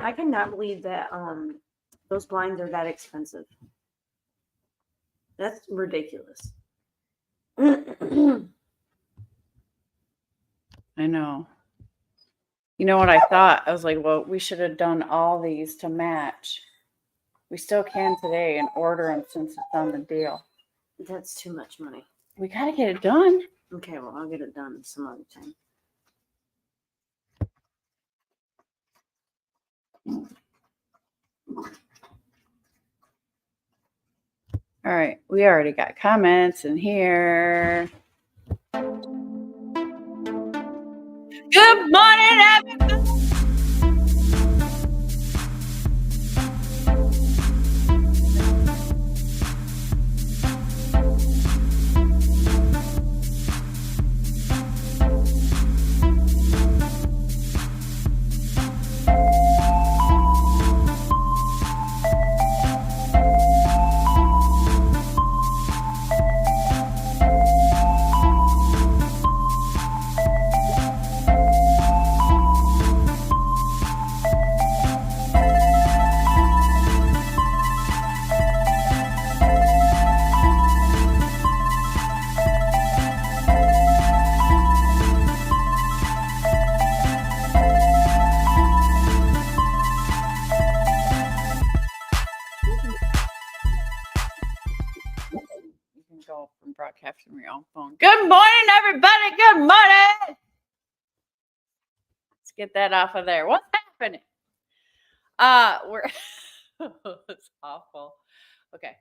I cannot believe that those blinds are that expensive. That's ridiculous. I know. You know what I thought? I was like, well, we should have done all these to match. We still can today and order them since it's on the deal. That's too much money. We got to get it done. Okay, well, I'll get it done some other time. All right. We already got comments in here. Good morning, everybody. Go from broadcasting from your own phone. Good morning, everybody. Good morning. Let's get that off of there. What's happening? We're it's awful. Okay.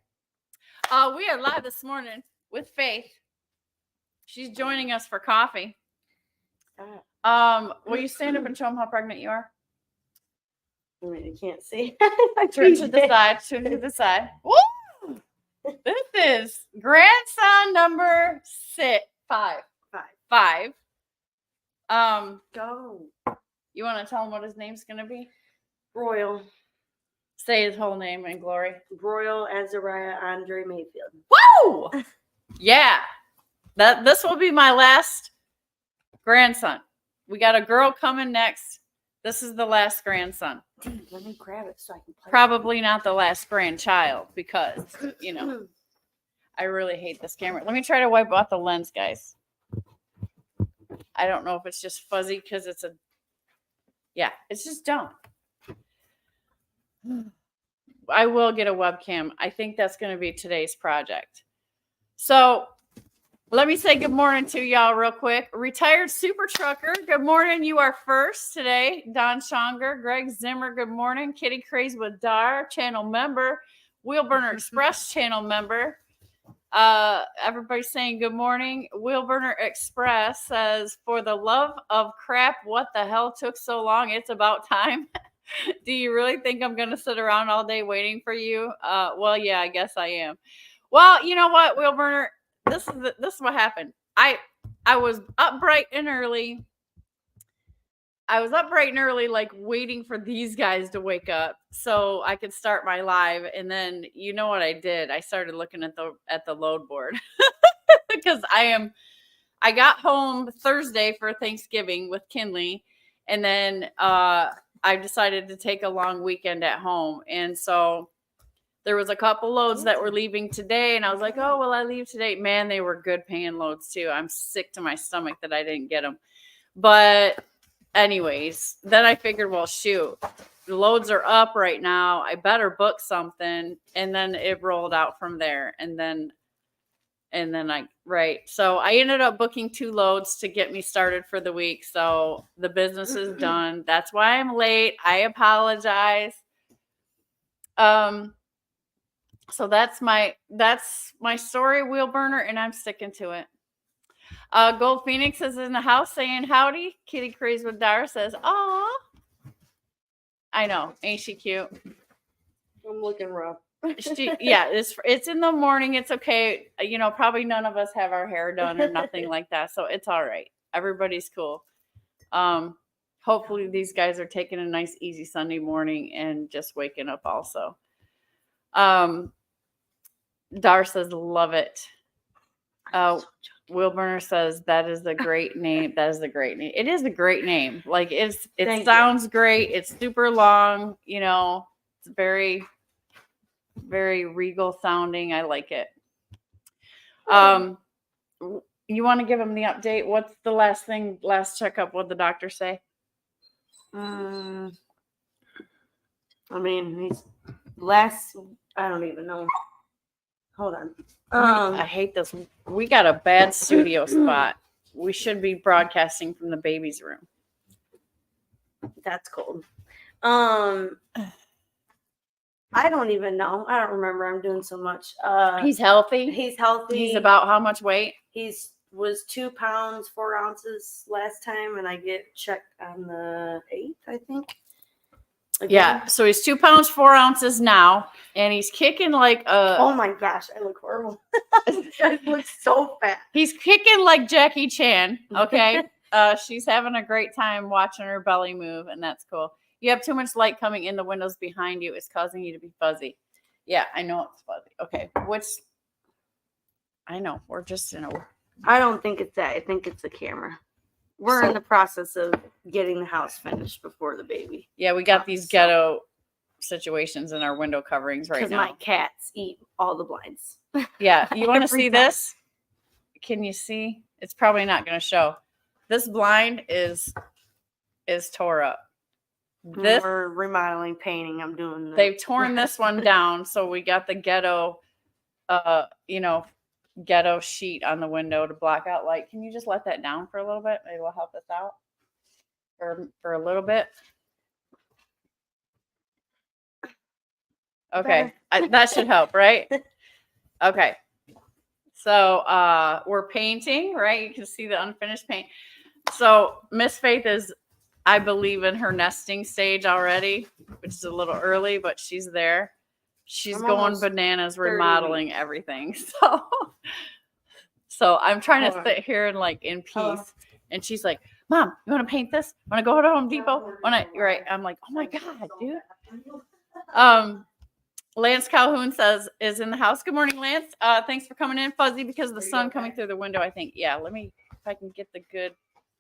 We are live this morning with Faith. She's joining us for coffee. Will you stand up and show them how pregnant you are? I mean, you can't see. Turn to the side. Turn to the side. Woo! This is grandson number 5. Go. You want to tell him what his name's going to be? Royal. Say his whole name in glory. Royal Azariah Andre Mayfield. Woo! Yeah. This will be my last grandson. We got a girl coming next. This is the last grandson. Dude, let me grab it so I can play. Probably not the last grandchild because, I really hate this camera. Let me try to wipe out the lens, guys. I don't know if it's just fuzzy because it's it's just dumb. I will get a webcam. I think that's going to be today's project. So let me say good morning to y'all real quick. Retired super trucker, good morning. You are first today. Don Schonger, Greg Zimmer, good morning. Kitty Craze with Dar, channel member. Wheelburner Express channel member. Everybody's saying good morning. Wheelburner Express says, for the love of crap, what the hell took so long? It's about time. Do you really think I'm going to sit around all day waiting for you? Well, yeah, I guess I am. Well, you know what, Wheelburner? This is what happened. I was up bright and early. Like waiting for these guys to wake up so I could start my live. And then you know what I did? I started looking at the load board because I got home Thursday for Thanksgiving with Kinley, and then I decided to take a long weekend at home, and so there was a couple loads that were leaving today, and I was like, oh, will I leave today? Man, they were good paying loads too. I'm sick to my stomach that I didn't get them. But anyways, then I figured, well, shoot, the loads are up right now. I better book something. And then it rolled out from there. And then so I ended up booking 2 loads to get me started for the week. So the business is done. That's why I'm late. I apologize. So that's my story, Wheelburner, and I'm sticking to it. Gold Phoenix is in the house saying howdy. Kitty Craze with Dar says, aw. I know. Ain't she cute? I'm looking rough. It's in the morning. It's okay. Probably none of us have our hair done or nothing like that. So it's all right. Everybody's cool. Hopefully these guys are taking a nice, easy Sunday morning and just waking up also. Dar says, love it. Will Burner says that is a great name. That is a great name. It is a great name. Like it Thank sounds great. It's super long, it's very, very regal sounding. I like it. You want to give him the update? What's the last checkup? What'd the doctor say? I mean, I don't even know. Hold on. I hate this. We got a bad studio spot. We should be broadcasting from the baby's room. That's cold. I don't even know. I don't remember. I'm doing so much. He's healthy. He's healthy. He's about how much weight? Was 2 pounds 4 ounces last time, and I get checked on the 8th, I think. Again. Yeah, so he's 2 pounds 4 ounces now, and he's kicking like a. Oh my gosh, I look horrible. I look so fat. He's kicking like Jackie Chan. Okay, she's having a great time watching her belly move, and that's cool. You have too much light coming in the windows behind you. It's causing you to be fuzzy. Yeah, I know it's fuzzy. Okay, I know we're just in a. I don't think it's that. I think it's the camera. We're in the process of getting the house finished before the baby. Yeah, we got these ghetto situations in our window coverings right now. Because my cats eat all the blinds. Yeah, you want to see this? Can you see? It's probably not going to show. This blind is tore up. We're remodeling, painting. I'm doing. They've torn this one down, so we got the ghetto, ghetto sheet on the window to block out light. Can you just let that down for a little bit? Maybe it'll help us out for a little bit. Okay, that should help, right? Okay, so we're painting, right? You can see the unfinished paint. So Miss Faith is, I believe, in her nesting stage already, which is a little early, but she's there. She's going bananas remodeling everything. So I'm trying to sit here and like in peace. And she's like, Mom, you want to paint this? Want to go to Home Depot? You're right. I'm like, oh my God, dude. Lance Calhoun is in the house. Good morning, Lance. Thanks for coming in. Fuzzy because of the sun coming through the window, I think. Yeah, if I can get the good,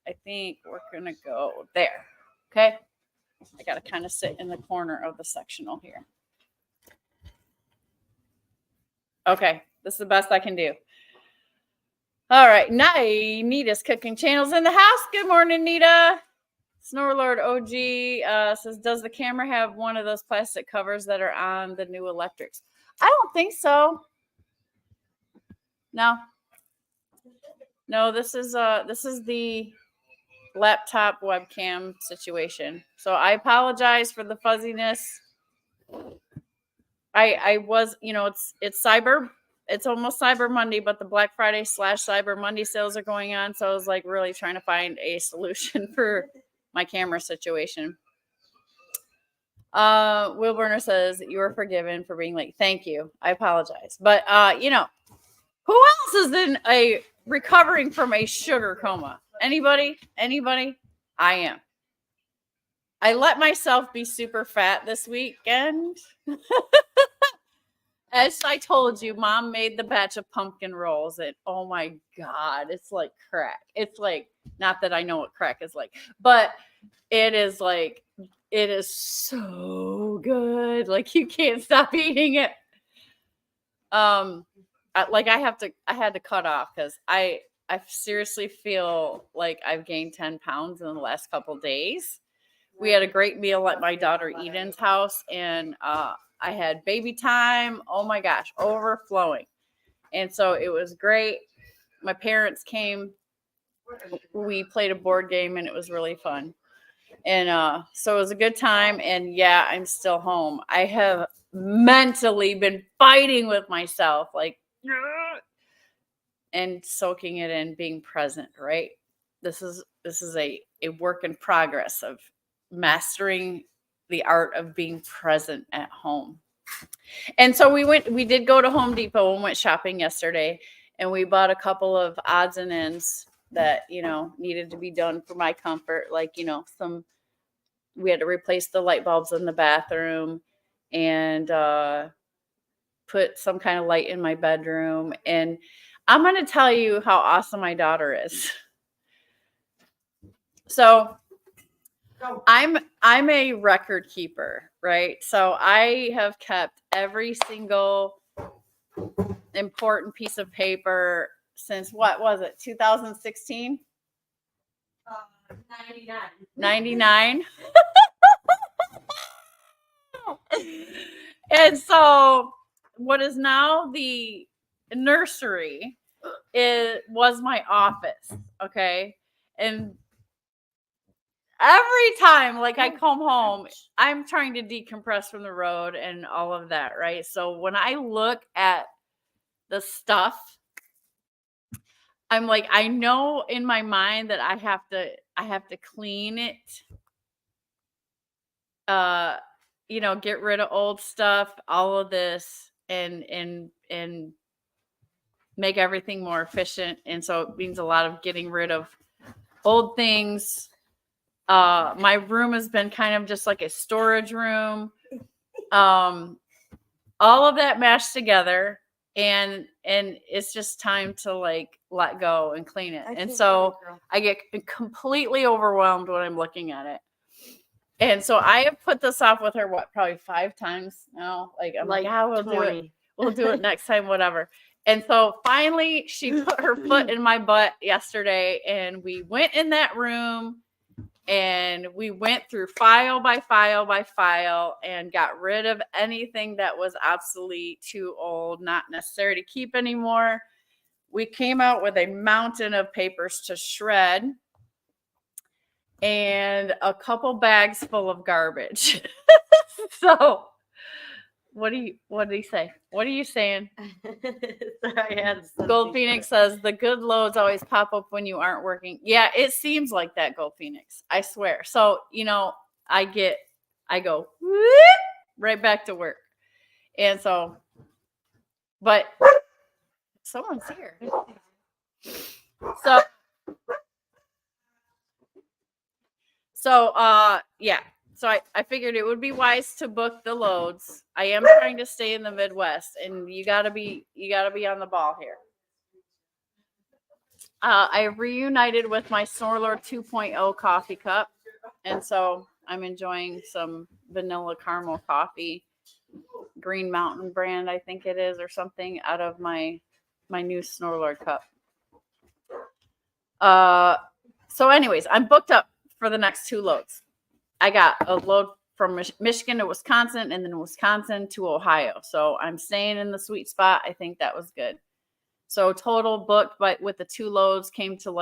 I think we're going to go there. Okay. I got to kind of sit in the corner of the sectional here. Okay, this is the best I can do. All right, Nita's cooking channel's in the house. Good morning, Nita. Snorlord OG says, does the camera have one of those plastic covers that are on the new electrics? I don't think so. No, this is the laptop webcam situation. So I apologize for the fuzziness. I was, it's almost Cyber Monday, but the Black Friday / Cyber Monday sales are going on. So I was like really trying to find a solution for my camera situation. Will Burner says, you are forgiven for being late. Thank you. I apologize. But, who else is recovering from a sugar coma? Anybody? I am. I let myself be super fat this weekend. As I told you, Mom made the batch of pumpkin rolls, and oh my God, it's like crack. It's like, not that I know what crack is like, but it is so good. Like you can't stop eating it. I had to cut off because I seriously feel like I've gained 10 pounds in the last couple of days. We had a great meal at my daughter Eden's house, and I had baby time. Oh my gosh, overflowing. And so it was great. My parents came. We played a board game and it was really fun. And so it was a good time. And yeah, I'm still home. I have mentally been fighting with myself, like, and soaking it in, being present, right? This is a work in progress of mastering the art of being present at home. And so we did go to Home Depot and went shopping yesterday, and we bought a couple of odds and ends that, needed to be done for my comfort. Like, we had to replace the light bulbs in the bathroom and put some kind of light in my bedroom. And I'm going to tell you how awesome my daughter is. So I'm a record keeper, right? So I have kept every single important piece of paper since, what was it, 2016? 99. 99. And so what is now the nursery was my office, okay? And every time like I come home, I'm trying to decompress from the road and all of that, right? So when I look at the stuff, I'm like, I know in my mind that I have to clean it. Get rid of old stuff, all of this, and make everything more efficient. And so it means a lot of getting rid of old things. My room has been kind of just like a storage room. All of that mashed together, and it's just time to like let go and clean it. And so I get completely overwhelmed when I'm looking at it. And so I have put this off with her, probably 5 times now. Like, I'm like, we'll 20. Do it. We'll do it next time, whatever. And so finally she put her foot in my butt yesterday, and we went in that room and we went through file by file by file and got rid of anything that was obsolete, too old, not necessary to keep anymore. We came out with a mountain of papers to shred and a couple bags full of garbage. So what do you say? What are you saying? Gold Phoenix says the good loads always pop up when you aren't working. Yeah, it seems like that, Gold Phoenix. I swear. So, I go whoop, right back to work. And so, but someone's here. So, yeah. So I figured it would be wise to book the loads. I am trying to stay in the Midwest, and you gotta be on the ball here. I reunited with my Snorlord 2.0 coffee cup, and so I'm enjoying some vanilla caramel coffee, Green Mountain brand, I think it is, or something, out of my new Snorlord cup. So anyways, I'm booked up for the next 2 loads. I got a load from Michigan to Wisconsin, and then Wisconsin to Ohio. So I'm staying in the sweet spot. I think that was good. So total booked, but with the 2 loads came to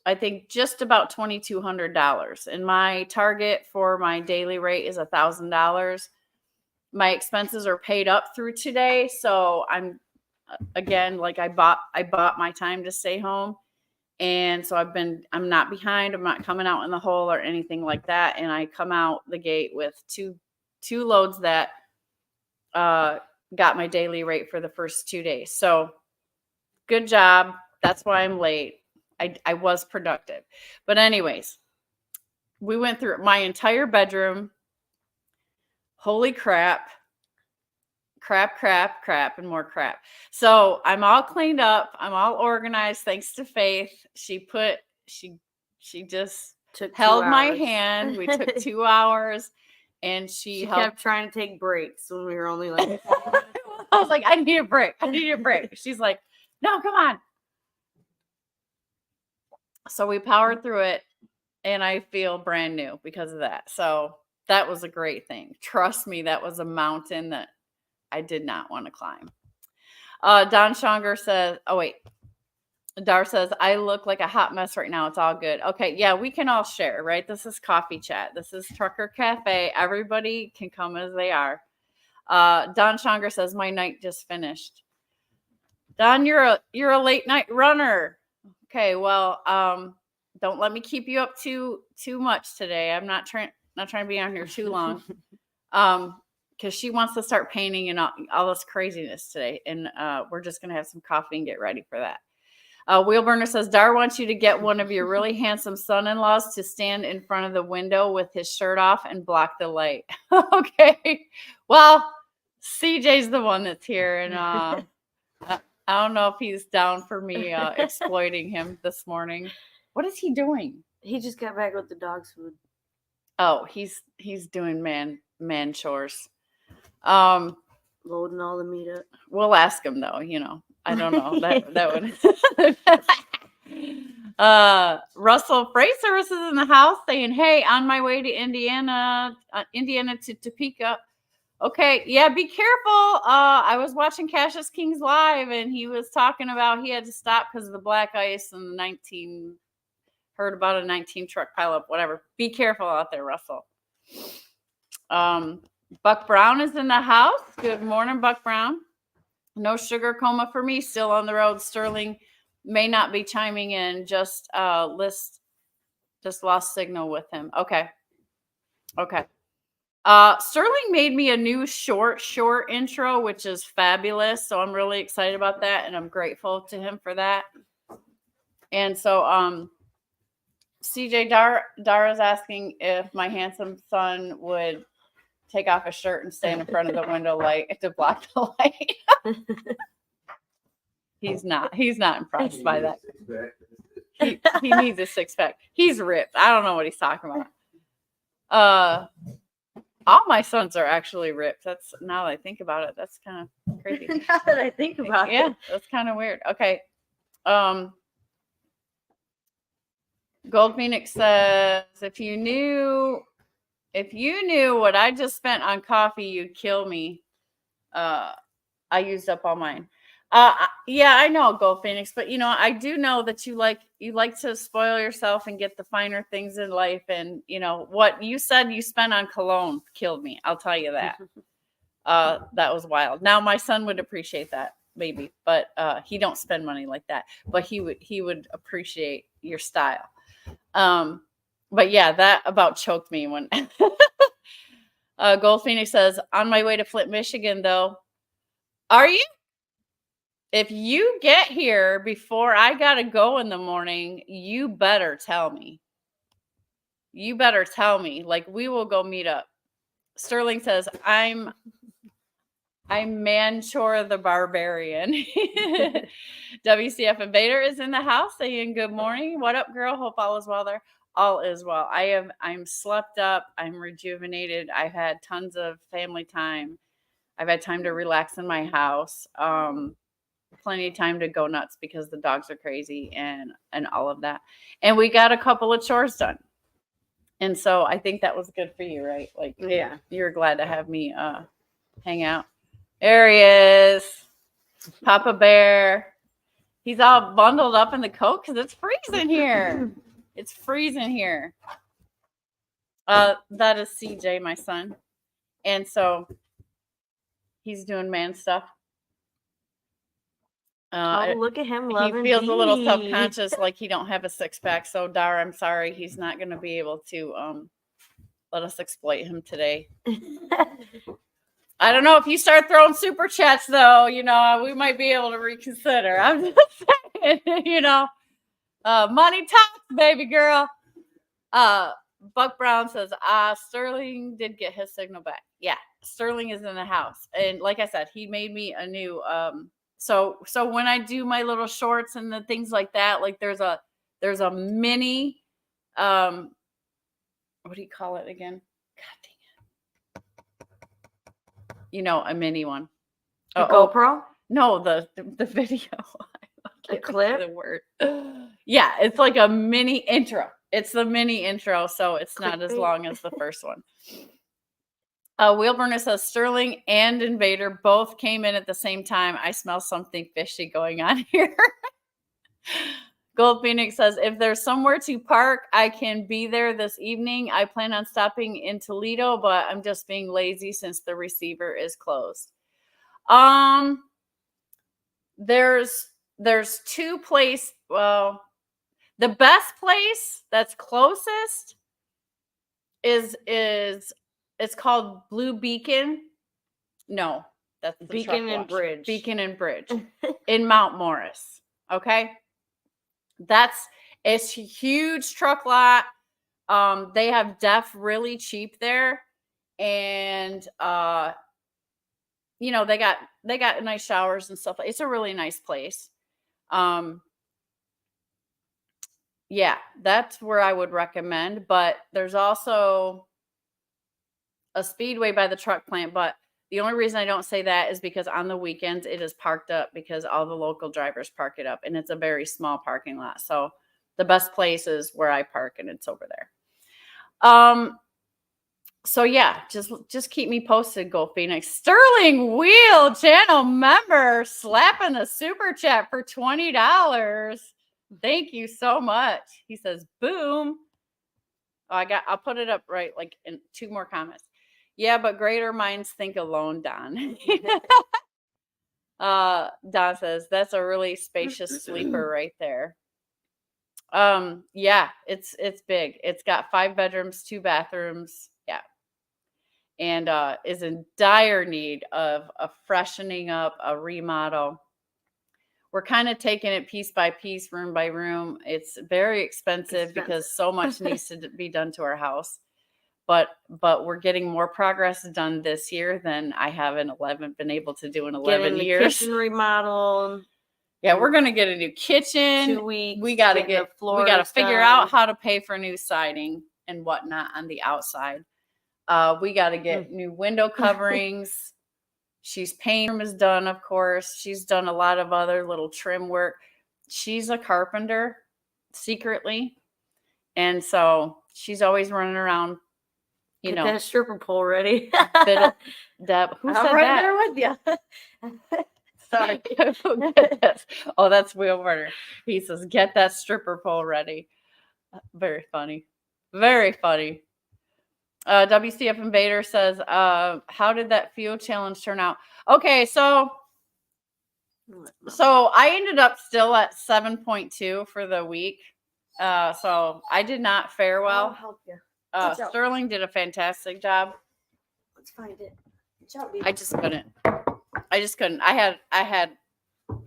I think just about $2,200. And my target for my daily rate is $1,000. My expenses are paid up through today. So I'm, again, like I bought my time to stay home. And so I'm not behind. I'm not coming out in the hole or anything like that. And I come out the gate with two loads that got my daily rate for the first 2 days. So good job. That's why I'm late. I was productive. But anyways, we went through my entire bedroom. Holy crap. Crap, and more crap. So I'm all cleaned up. I'm all organized. Thanks to Faith. She just held my hand. We took 2 hours, and she kept trying to take breaks when we were only like. I was like, I need a break. She's like, no, come on. So we powered through it, and I feel brand new because of that. So that was a great thing. Trust me, that was a mountain that I did not want to climb. Don Schonger says, Dar says, I look like a hot mess right now. It's all good. Okay. Yeah, we can all share, right? This is coffee chat. This is Trucker Cafe. Everybody can come as they are. Don Schonger says, my night just finished. Don, you're a late night runner. Okay. Well, don't let me keep you up too much today. I'm not trying to be on here too long. Because she wants to start painting and all this craziness today. And we're just going to have some coffee and get ready for that. Wheelburner says, Dar wants you to get one of your really handsome son-in-laws to stand in front of the window with his shirt off and block the light. Okay. Well, CJ's the one that's here. And I don't know if he's down for me exploiting him this morning. What is he doing? He just got back with the dog's food. Oh, he's doing man chores. Loading all the meat up. We'll ask him though, I don't know. That would Russell Freight Services in the house saying, "Hey, on my way to Indiana to Topeka." Okay, yeah, be careful. I was watching Cassius Kings live, and he was talking about he had to stop because of the black ice and the heard about a 19 truck pileup, whatever. Be careful out there, Russell. Buck Brown is in the house. Good morning, Buck Brown. No sugar coma for me. Still on the road. Sterling may not be chiming in. Just lost signal with him. Okay. Sterling made me a new short intro, which is fabulous. So I'm really excited about that, and I'm grateful to him for that. And so, CJ Dara's asking if my handsome son would take off his shirt and stand in front of the window light to block the light. He's not impressed by that. He needs a six pack. He's ripped. I don't know what he's talking about. All my sons are actually ripped. That's, now that I think about it, that's kind of crazy. Now that I think about it. Yeah, that's kind of weird. Okay. Gold Phoenix says, if you knew what I just spent on coffee, you'd kill me. I used up all mine. Yeah, I know, Gold Phoenix, but I do know that you like to spoil yourself and get the finer things in life. And what you said you spent on cologne killed me. I'll tell you that. That was wild. Now my son would appreciate that, maybe, but he don't spend money like that. But he would appreciate your style. But yeah, that about choked me when Gold Phoenix says, on my way to Flint, Michigan, though. Are you? If you get here before I gotta go in the morning, you better tell me. Like, we will go meet up. Sterling says, I'm Manchor the Barbarian. WCF Invader is in the house saying good morning. What up, girl? Hope all is well there. All is well. I'm slept up. I'm rejuvenated. I've had tons of family time. I've had time to relax in my house. Plenty of time to go nuts because the dogs are crazy and all of that. And we got a couple of chores done. And so I think that was good for you, right? Like, yeah, you're glad to have me hang out. There he is. Papa Bear. He's all bundled up in the coat because it's freezing here. It's freezing here. That is CJ, my son. And so he's doing man stuff. look at him loving. He feels a little self-conscious, like he don't have a six-pack. So Dar, I'm sorry, he's not going to be able to let us exploit him today. I don't know if you start throwing super chats, though. We might be able to reconsider. I'm just saying, money talks, baby girl. Buck Brown says, Sterling did get his signal back. Yeah, Sterling is in the house, and like I said, he made me a new. So when I do my little shorts and the things like that, like there's a mini, what do you call it again? God dang it. A mini one. A GoPro? No, the video. A clip? The word. Yeah, it's like a mini intro. It's the mini intro, so it's not as long as the first one. Wheelburner says Sterling and Invader both came in at the same time. I smell something fishy going on here. Gold Phoenix says, if there's somewhere to park, I can be there this evening. I plan on stopping in Toledo, but I'm just being lazy since the receiver is closed. There's two places. Well, the best place that's closest is it's called Blue Beacon. No, that's the Beacon and Bridge. Beacon and Bridge in Mount Morris. Okay. It's a huge truck lot. They have DEF really cheap there. And you know, they got nice showers and stuff. It's a really nice place. Yeah, that's where I would recommend. But there's also a Speedway by the truck plant. But the only reason I don't say that is because on the weekends it is parked up because all the local drivers park it up, and it's a very small parking lot. So the best place is where I park, and it's over there. So yeah, just keep me posted, Go Phoenix. Sterling Wheel channel member slapping the super chat for $20. Thank you so much. He says, boom. Oh, I'll put it up right, like in 2 more comments. Yeah, but greater minds think alone, Don. Don says, that's a really spacious sleeper right there. Yeah, it's big. It's got 5 bedrooms, 2 bathrooms. Yeah. And is in dire need of a freshening up, a remodel. We're kind of taking it piece by piece, room by room. It's very expensive because so much needs to be done to our house. But we're getting more progress done this year than I have been able to do in 11 years. Kitchen remodel. Yeah, we're gonna get a new kitchen. 2 weeks. We gotta figure out how to pay for new siding and whatnot on the outside. We gotta get new window coverings. She's paint room is done, of course. She's done a lot of other little trim work. She's a carpenter secretly, and so she's always running around. You know, that stripper pole ready. Who said that? There with you. Sorry. Oh, that's Wheelburner. He says, get that stripper pole ready. Very funny. Very funny. WCF Invader says, how did that fuel challenge turn out? Okay, so I ended up still at 7.2 for the week. So I did not fare well. I'll help you. Sterling did a fantastic job. Let's find it. Good job, I just couldn't. I had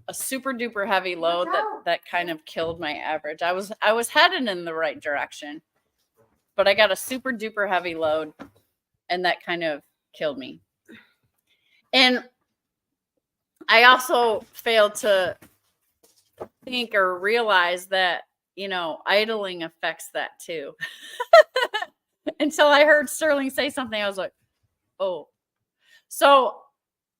a super duper heavy load that kind of killed my average. I was heading in the right direction, but I got a super duper heavy load, and that kind of killed me. And I also failed to think or realize that, you know, idling affects that too. Until I heard Sterling say something, I was like, oh. So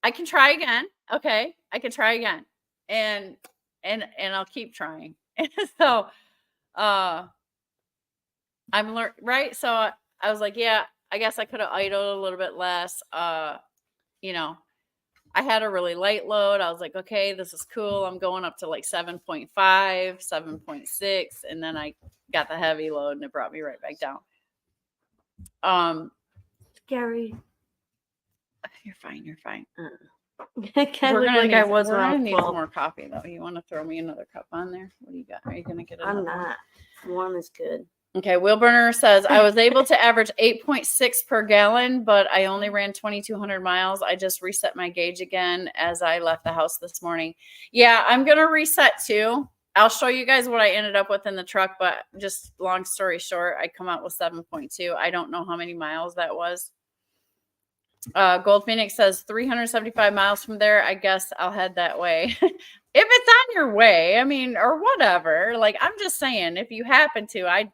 I can try again. Okay. I can try again. And I'll keep trying. So I'm right. So I was like, yeah, I guess I could have idled a little bit less. You know, I had a really light load. I was like, okay, this is cool. I'm going up to like 7.5, 7.6. And then I got the heavy load and it brought me right back down. Scary. You're fine. I kind of look like I was when I was 12. Need some more coffee though. You want to throw me another cup on there? What do you got? Are you gonna get it? I'm not. Warm is good. Okay. Wheelburner says I was able to average 8.6 per gallon, but I only ran 2,200 miles. I just reset my gauge again as I left the house this morning. Yeah, I'm gonna reset too. I'll show you guys what I ended up with in the truck, but just long story short, I come out with 7.2. I don't know how many miles that was. Gold Phoenix says 375 miles from there. I guess I'll head that way. If it's on your way, I mean, or whatever. Like, I'm just saying, if you happen to, I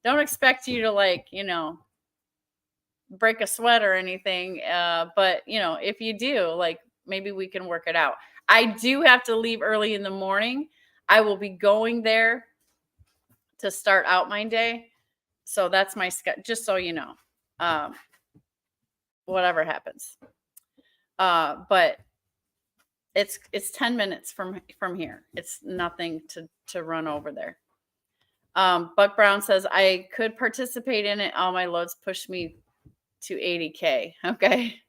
don't expect you to, like, you know, break a sweat or anything. But, you know, if you do, like, maybe we can work it out. I do have to leave early in the morning. I will be going there to start out my day. So that's my schedule, just so you know. Whatever happens. But it's 10 minutes from here. It's nothing to run over there. Buck Brown says, I could participate in it. All my loads push me to 80K. Okay.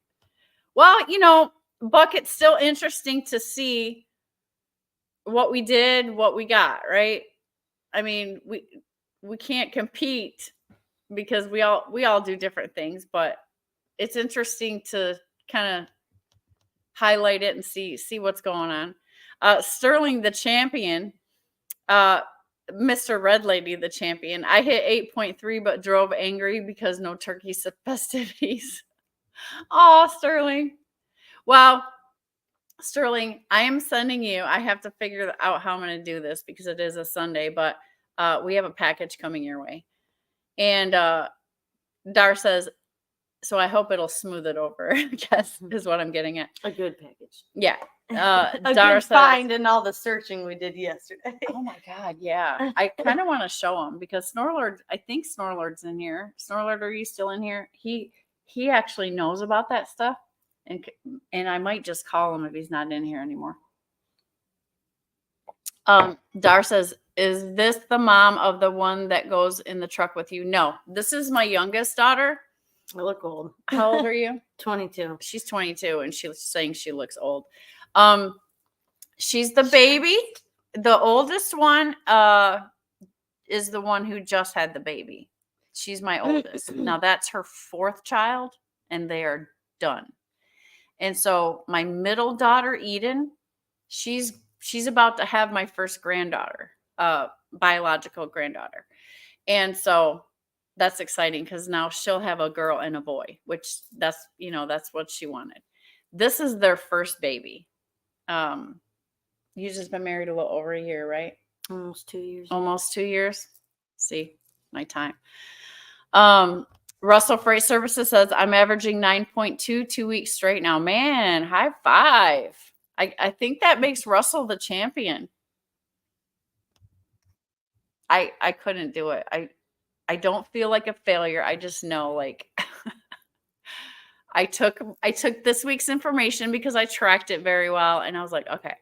Well, you know, Buck, it's still interesting to see what we did, what we got, right? I mean, we can't compete because we all do different things, but it's interesting to kind of highlight it and see what's going on. Sterling, the champion, Mr. Red Lady, the champion. I hit 8.3, but drove angry because no turkey festivities. Oh, Sterling. Well, Sterling, I am sending you. I have to figure out how I'm going to do this because it is a Sunday, but we have a package coming your way. And Dar says, so I hope it'll smooth it over, I guess is what I'm getting at. A good package. Yeah. A Dar good says, find in all the searching we did yesterday. oh my God, yeah. I kind of want to show him because Snorlord, I think Snorlord's in here. Snorlord, are you still in here? He actually knows about that stuff. And I might just call him if he's not in here anymore. Dar says, is this the mom of the one that goes in the truck with you? No, this is my youngest daughter. I look old. How old are you? 22. She's 22 and she's saying she looks old. She's the baby. The oldest one is the one who just had the baby. She's my oldest. Now that's her fourth child and they are done. And so my middle daughter, Eden, she's about to have my first granddaughter, biological granddaughter. And so that's exciting because now she'll have a girl and a boy, which that's what she wanted. This is their first baby. You just been married a little over a year, right? Almost 2 years. Almost 2 years. See, my time. Russell Freight Services says, I'm averaging 9.2 2 weeks straight now. Man, high five. I think that makes Russell the champion. I couldn't do it. I don't feel like a failure. I just know like I took this week's information because I tracked it very well. And I was like, okay,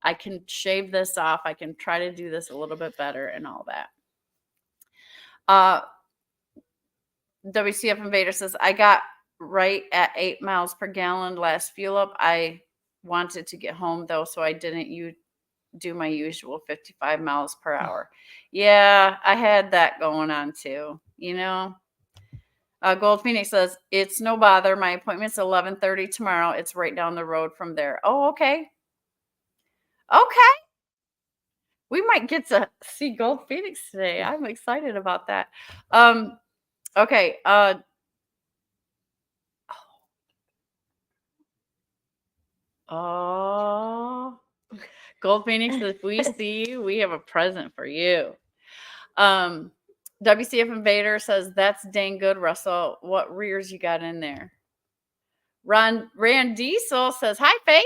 I can shave this off. I can try to do this a little bit better and all that. WCF Invader says, I got right at 8 miles per gallon last fuel up. I wanted to get home though, so I didn't do my usual 55 miles per hour. Yeah, I had that going on too, Gold Phoenix says, it's no bother. My appointment's 11:30 tomorrow. It's right down the road from there. Oh, okay. Okay. We might get to see Gold Phoenix today. I'm excited about that. Okay. Oh, Gold Phoenix, if we see you, we have a present for you. WCF Invader says, that's dang good, Russell. What rears you got in there? Rand Diesel says, hi, Faith.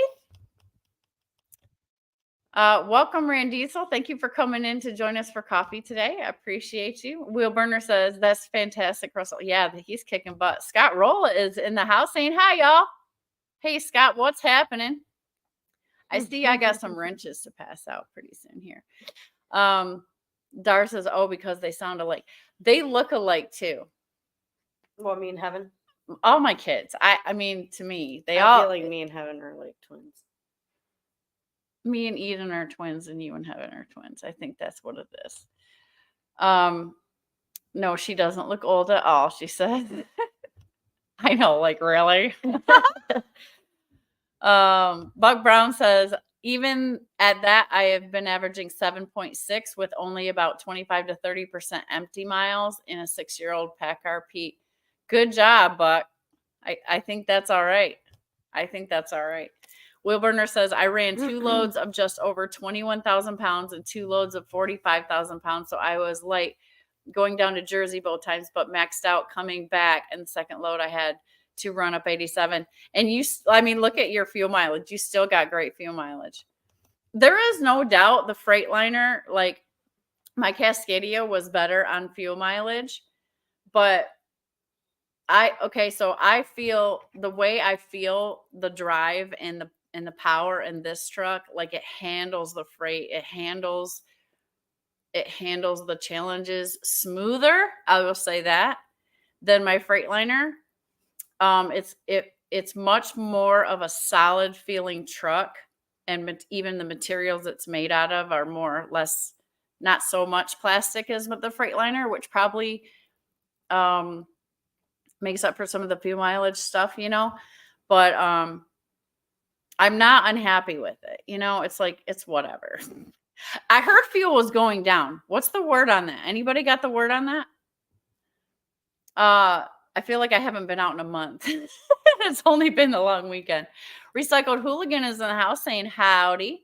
Welcome, Rand Diesel. Thank you for coming in to join us for coffee today. I appreciate you. Will Burner says, that's fantastic, Russell. Yeah, he's kicking butt. Scott Rolla is in the house saying, hi, y'all. Hey, Scott, what's happening? I see I got some wrenches to pass out pretty soon here. Dar says, oh, because they sound alike. They look alike, too. Well, me and Heaven? All my kids. I mean, to me, I feel like me and Heaven are like twins. Me and Eden are twins and you and Heaven are twins. I think that's what it is. No, she doesn't look old at all, she said. I know, like, really? Buck Brown says, even at that, I have been averaging 7.6 with only about 25 to 30% empty miles in a 6-year-old PACCAR Pete. Good job, Buck. I think that's all right. I think that's all right. Will Burner says, I ran 2 loads of just over 21,000 pounds and 2 loads of 45,000 pounds. So I was light going down to Jersey both times, but maxed out coming back. And the second load I had to run up 87. And look at your fuel mileage. You still got great fuel mileage. There is no doubt the Freightliner, like my Cascadia was better on fuel mileage, but so I feel the way I feel the drive and the power in this truck, like it handles the freight, it handles the challenges smoother, I will say that, than my Freightliner. It's much more of a solid feeling truck, and even the materials it's made out of are more or less not so much plastic as with the Freightliner, which probably makes up for some of the fuel mileage stuff, but I'm not unhappy with it. It's like, it's whatever. I heard fuel was going down. What's the word on that? Anybody got the word on that? I feel like I haven't been out in a month. It's only been the long weekend. Recycled Hooligan is in the house saying howdy.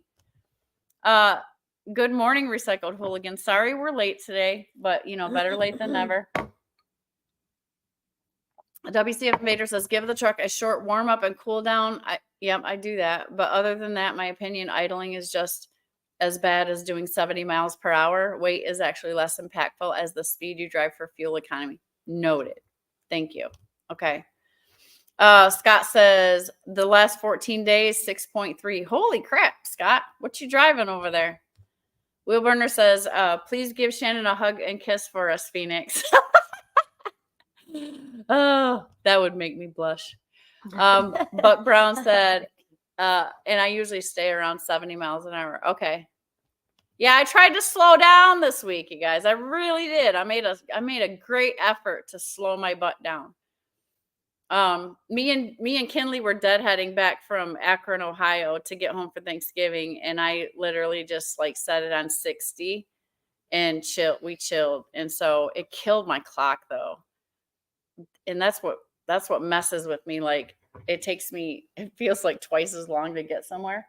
Good morning, Recycled Hooligan. Sorry we're late today, but better late than never. WCF Invader says, give the truck a short warm up and cool down. I do that. But other than that, my opinion, idling is just as bad as doing 70 miles per hour. Weight is actually less impactful as the speed you drive for fuel economy. Noted. Thank you. Okay. Scott says the last 14 days, 6.3. Holy crap, Scott. What you driving over there? Wheelburner says, please give Shannon a hug and kiss for us, Phoenix. Oh, that would make me blush. Buck Brown said, and I usually stay around 70 miles an hour. Okay. Yeah, I tried to slow down this week, you guys. I really did. I made a great effort to slow my butt down. Me and Kinley were deadheading back from Akron, Ohio to get home for Thanksgiving, and I literally just set it on 60 and we chilled. And so it killed my clock though. And that's what messes with me. It feels like twice as long to get somewhere.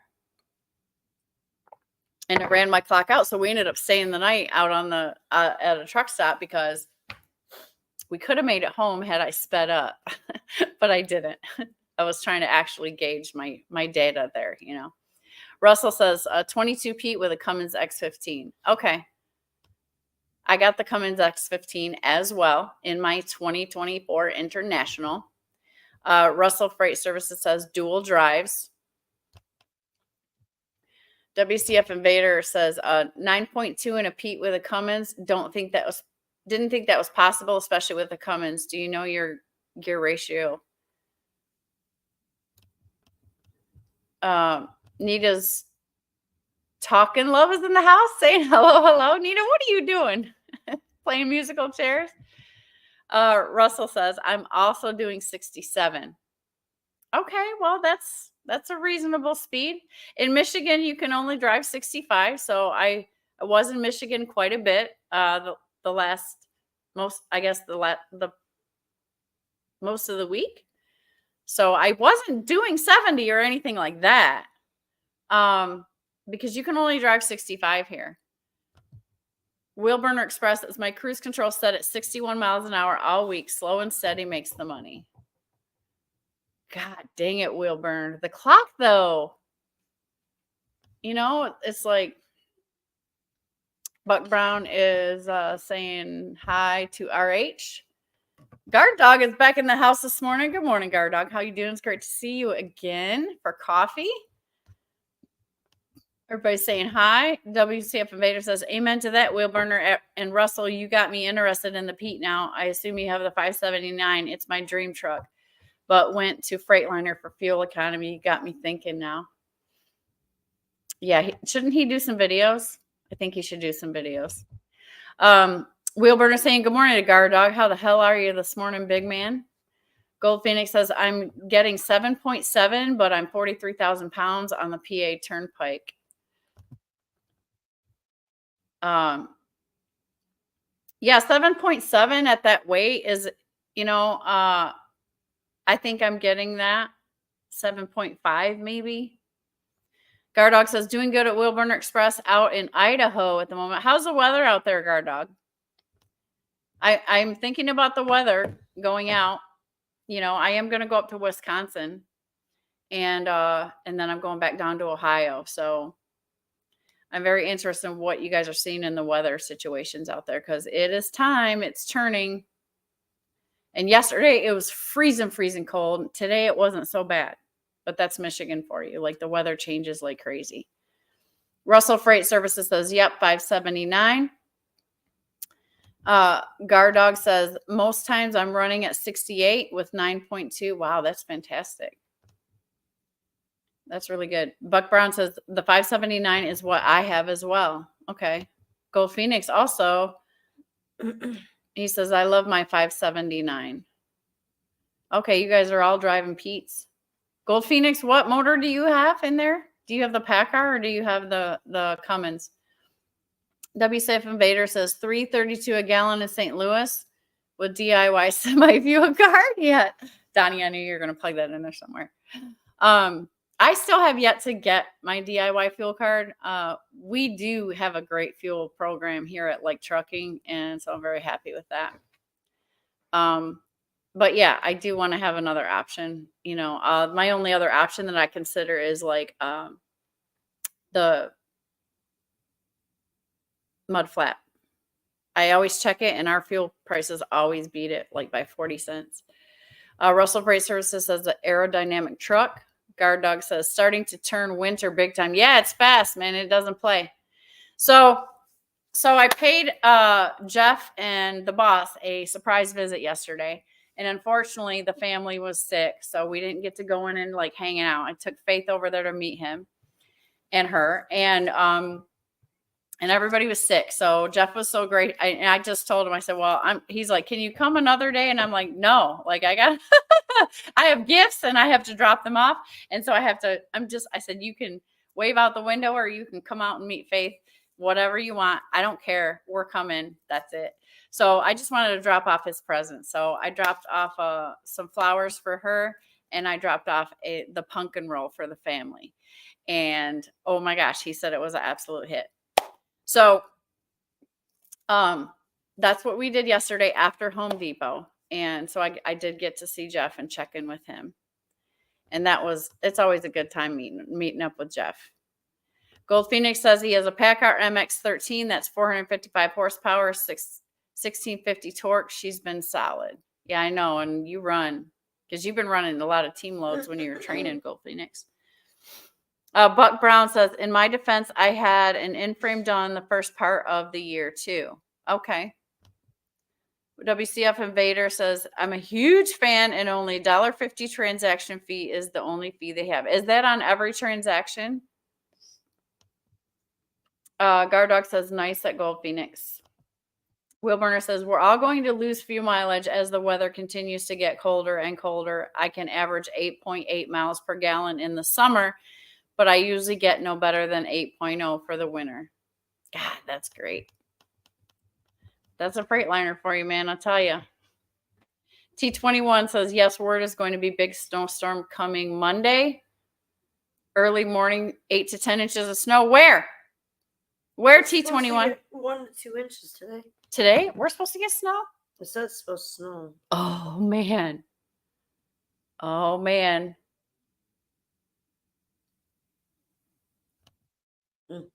And it ran my clock out. So we ended up staying the night out on at a truck stop because we could have made it home had I sped up, but I didn't. I was trying to actually gauge my data there, Russell says 22 Pete with a Cummins X15. Okay. I got the Cummins X15 as well in my 2024 International. Russell Freight Services says dual drives. WCF Invader says 9.2 and a Pete with a Cummins. Didn't think that was possible, especially with the Cummins. Do you know your gear ratio? Nita's talking love is in the house saying hello. Nita, what are you doing? Playing musical chairs? Russell says, I'm also doing 67. Okay, well, that's a reasonable speed. In Michigan, you can only drive 65. So I was in Michigan quite a bit. The most of the week. So I wasn't doing 70 or anything like that. Because you can only drive 65 here. Wheelburner Express is my cruise control set at 61 miles an hour all week. Slow and steady makes the money. God dang it, Wheelburner. The clock, though. It's like Buck Brown is saying hi to RH. Guard Dog is back in the house this morning. Good morning, Guard Dog. How you doing? It's great to see you again for coffee. Everybody's saying hi. WCF Invader says, amen to that, Wheelburner. And Russell, you got me interested in the Pete now. I assume you have the 579. It's my dream truck. But went to Freightliner for fuel economy. You got me thinking now. Yeah, shouldn't he do some videos? I think he should do some videos. Wheelburner saying, good morning to Guard Dog. How the hell are you this morning, big man? Gold Phoenix says, I'm getting 7.7, but I'm 43,000 pounds on the PA Turnpike. Yeah, 7.7 at that weight is, I think I'm getting that 7.5 maybe. Guard Dog says, doing good at Wheelburner Express out in Idaho at the moment. How's the weather out there, Guard Dog? I'm thinking about the weather going out. I am going to go up to Wisconsin and then I'm going back down to Ohio. So I'm very interested in what you guys are seeing in the weather situations out there because it is time. It's turning. And yesterday it was freezing cold. Today it wasn't so bad, but that's Michigan for you. The weather changes like crazy. Russell Freight Services says, yep, 579. Guard Dog says, most times I'm running at 68 with 9.2. Wow, that's fantastic. That's really good. Buck Brown says the 579 is what I have as well. Okay. Gold Phoenix also, he says, I love my 579. Okay, you guys are all driving Pete's. Gold Phoenix, what motor do you have in there? Do you have the Packard or do you have the Cummins? WCF Invader says $3.32 a gallon in St. Louis with DIY semi-fuel card yet. Donnie, I knew you were going to plug that in there somewhere. I still have yet to get my DIY fuel card. We do have a great fuel program here at Like Trucking, and so I'm very happy with that. But yeah, I do want to have another option. You know, my only other option that I consider is like the mud flap. I always check it, and our fuel prices always beat it like by 40 cents. Russell Freight Services says the aerodynamic truck. Guard Dog says starting to turn winter big time. Yeah, it's fast, man. It doesn't play. So I paid Jeff and the boss a surprise visit yesterday. And unfortunately, the family was sick, so we didn't get to go in and like hanging out. I took Faith over there to meet him and her, and everybody was sick. So Jeff was so great. I just told him, I said, well, he's like, can you come another day? And I'm like, no, like I have gifts and I have to drop them off. And so I said, you can wave out the window or you can come out and meet Faith, whatever you want. I don't care. We're coming. That's it. So I just wanted to drop off his present. So I dropped off some flowers for her, and I dropped off the pumpkin roll for the family. And oh my gosh, he said it was an absolute hit. So that's what we did yesterday after Home Depot. And so I did get to see Jeff and check in with him. And it's always a good time meeting up with Jeff. Gold Phoenix says he has a Packard MX-13 that's 455 horsepower, 1650 torque. She's been solid. Yeah, I know. And you run, because you've been running a lot of team loads when you were training, Gold Phoenix. Buck Brown says, in my defense, I had an in-frame done the first part of the year too. Okay. WCF Invader says, I'm a huge fan, and only $1.50 transaction fee is the only fee they have. Is that on every transaction? Guard Dog says, nice at Gold Phoenix. Will Burner says, we're all going to lose fuel mileage as the weather continues to get colder and colder. I can average 8.8 miles per gallon in the summer, but I usually get no better than 8.0 for the winter. God, that's great. That's a Freightliner for you, man. I'll tell you. T21 says, yes, word is going to be big snowstorm coming Monday. Early morning, 8 to 10 inches of snow. Where? Where, T21? 1 to 2 inches today. Today? We're supposed to get snow? It says it's supposed to snow. Oh, man. Oh, man.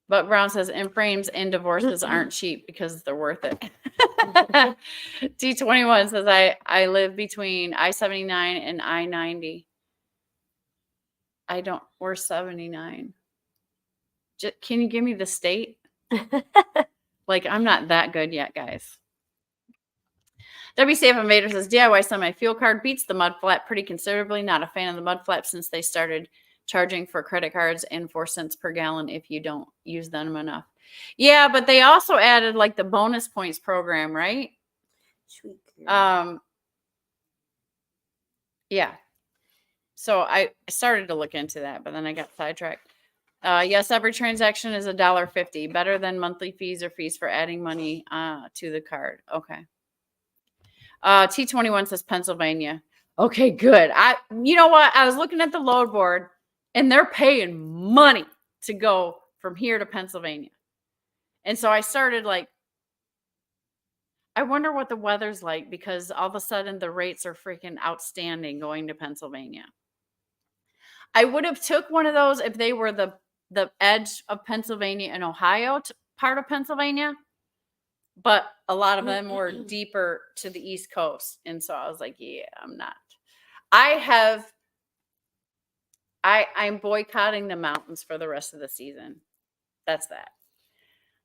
But Brown says, in-frames and divorces aren't cheap because they're worth it. T21 says, I live between I-79 and I-90. We're 79. Can you give me the state? Like, I'm not that good yet, guys. WCF Invader says, DIY semi-fuel card beats the mud flap pretty considerably. Not a fan of the mud flap since they started charging for credit cards and 4 cents per gallon if you don't use them enough. Yeah, but they also added like the bonus points program, right? Sweet. Yeah. So I started to look into that, but then I got sidetracked. Yes, every transaction is $1.50, better than monthly fees or fees for adding money to the card. Okay. T21 says Pennsylvania. Okay, good. You know what? I was looking at the load board, and they're paying money to go from here to Pennsylvania. And so I started like, I wonder what the weather's like, because all of a sudden the rates are freaking outstanding going to Pennsylvania. I would have took one of those if they were the edge of Pennsylvania and Ohio part of Pennsylvania, but a lot of them were deeper to the East Coast. And so I was like, yeah, I'm not. I'm boycotting the mountains for the rest of the season. That's that.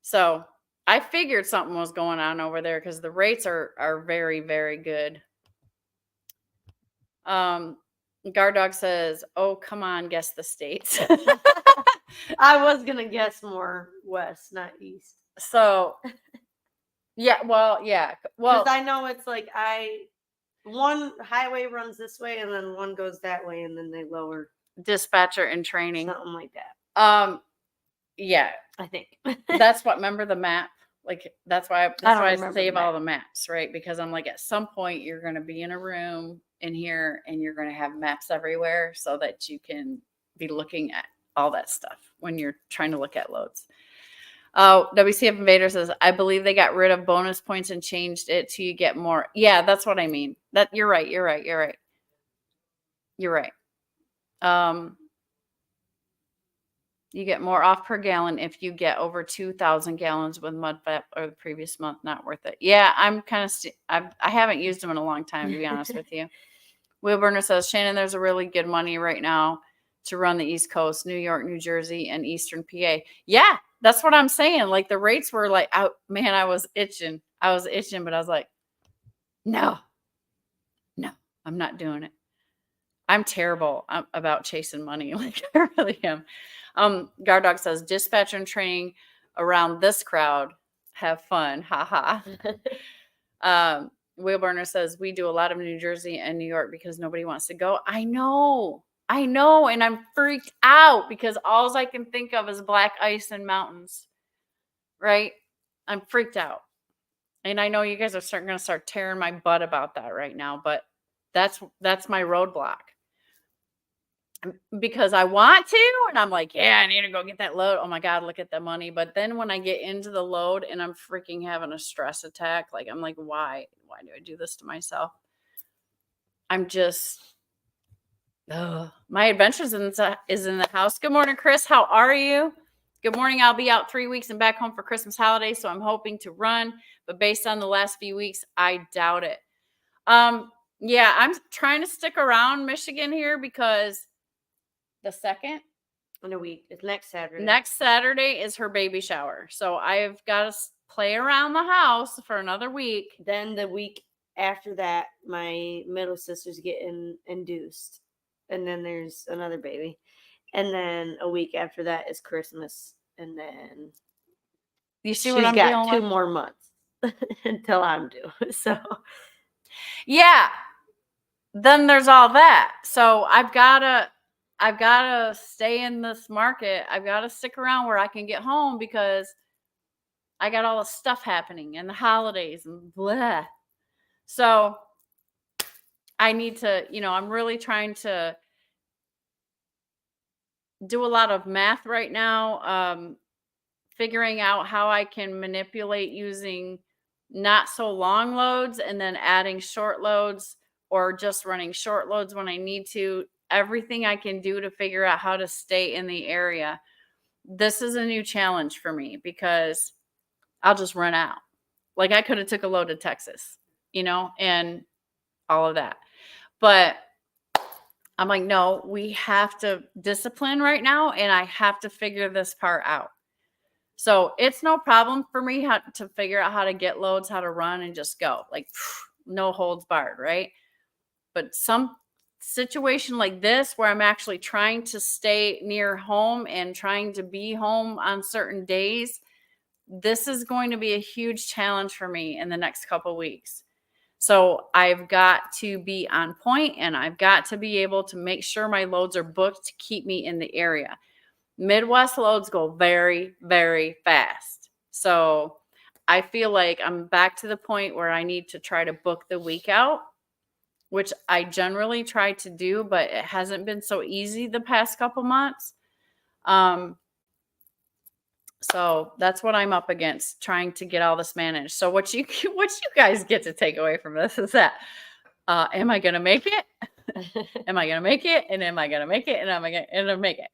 So I figured something was going on over there because the rates are very, very good. Guard Dog says, oh, come on, guess the states. I was going to guess more west, not east. So, yeah. Well, because I know it's like one highway runs this way and then one goes that way, and then they lower. Dispatcher in training. Something like that. Yeah. I think. That's what, remember the map? Like that's why don't I remember save the all map. the maps, right? Because I'm like, at some point you're going to be in a room in here and you're going to have maps everywhere so that you can be looking at all that stuff when you're trying to look at loads. Oh, WCF Invader says, I believe they got rid of bonus points and changed it to you get more. Yeah, that's what I mean. That you're right. You get more off per gallon if you get over 2,000 gallons with mud flap or the previous month. Not worth it. Yeah, I'm kind of, I haven't used them in a long time, to be honest with you. Will Burner says, Shannon, there's a really good money right now to run the East Coast, New York, New Jersey, and Eastern PA. Yeah, that's what I'm saying. Like the rates were like, man, I was itching, but I was like, no, I'm not doing it. I'm terrible about chasing money. Like I really am. Guard Dog says, dispatcher and training around this crowd. Have fun. Ha ha. Will Burner says, we do a lot of New Jersey and New York because nobody wants to go. I know. And I'm freaked out because all I can think of is black ice and mountains. Right? I'm freaked out. And I know you guys are going to start tearing my butt about that right now, but that's my roadblock. Because I want to, and I'm like, yeah, I need to go get that load. Oh my God, look at the money. But then when I get into the load and I'm freaking having a stress attack, like I'm like, why do I do this to myself? I'm just, my adventures is in the house. Good morning, Chris. How are you? Good morning. I'll be out 3 weeks and back home for Christmas holiday. So I'm hoping to run, but based on the last few weeks, I doubt it. Yeah, I'm trying to stick around Michigan here because the 2nd in a week. It's next Saturday. Next Saturday is her baby shower. So I've got to play around the house for another week. Then the week after that, my middle sister's getting induced. And then there's another baby. And then a week after that is Christmas. And then you see what I'm doing? She's got 2 more months until I'm due. So yeah. Then there's all that. So I've got to stay in this market. I've got to stick around where I can get home because I got all the stuff happening and the holidays and blah. So I need to, I'm really trying to do a lot of math right now, figuring out how I can manipulate using not so long loads and then adding short loads or just running short loads when I need to. Everything I can do to figure out how to stay in the area. This is a new challenge for me because I'll just run out. Like I could have took a load to Texas, and all of that. But I'm like, no, we have to discipline right now and I have to figure this part out. So it's no problem for me to figure out how to get loads, how to run and just go. Like no holds barred, right? But some situation like this where I'm actually trying to stay near home and trying to be home on certain days, this is going to be a huge challenge for me in the next couple weeks. So I've got to be on point and I've got to be able to make sure my loads are booked to keep me in the area. Midwest loads go very, very fast. So I feel like I'm back to the point where I need to try to book the week out, which I generally try to do, but it hasn't been so easy the past couple months. So that's what I'm up against, trying to get all this managed. So what you guys get to take away from this is that, am I going to make it? Am I going to make it? And am I going to make it? And am I going to make it?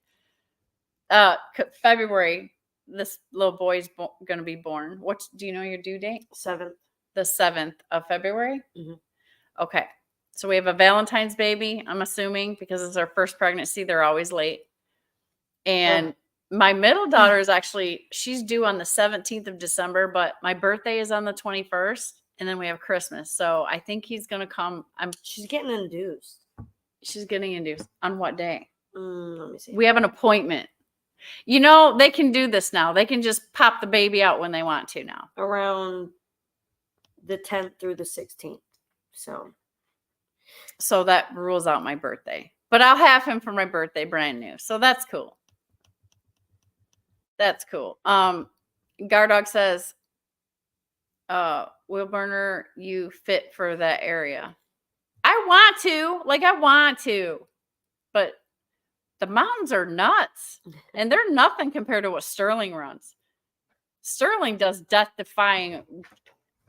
February, this little boy's going to be born. Do you know your due date? 7th. The 7th of February? Mm-hmm. Okay. So we have a Valentine's baby, I'm assuming, because it's our first pregnancy. They're always late. And my middle daughter is she's due on the 17th of December, but my birthday is on the 21st. And then we have Christmas. So I think he's going to come. She's getting induced. She's getting induced. On what day? Let me see. We have an appointment. They can do this now. They can just pop the baby out when they want to now. Around the 10th through the 16th. So that rules out my birthday. But I'll have him for my birthday brand new. So that's cool. That's cool. Gardog says, Wheel burner, you fit for that area. I want to, but the mountains are nuts, and they're nothing compared to what Sterling runs. Sterling does death-defying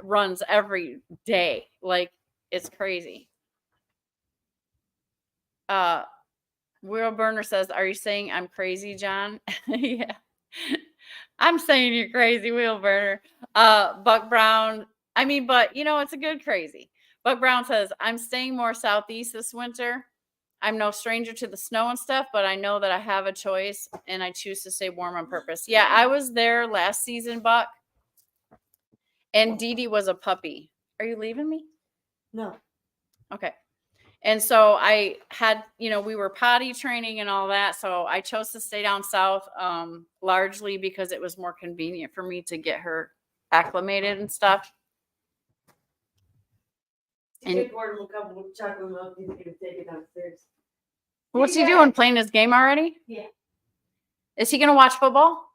runs every day. Like, it's crazy. Wheel burner says, "Are you saying I'm crazy, John?" Yeah. I'm saying you're crazy, wheel burner. Buck Brown, but it's a good crazy. Buck Brown says, "I'm staying more southeast this winter. I'm no stranger to the snow and stuff, but I know that I have a choice and I choose to stay warm on purpose." Yeah, I was there last season, Buck, and Dee Dee was a puppy. Are you leaving me? No. Okay. And so I had, we were potty training and all that. So I chose to stay down south, largely because it was more convenient for me to get her acclimated and stuff. And what's he doing? Playing his game already? Yeah. Is he going to watch football?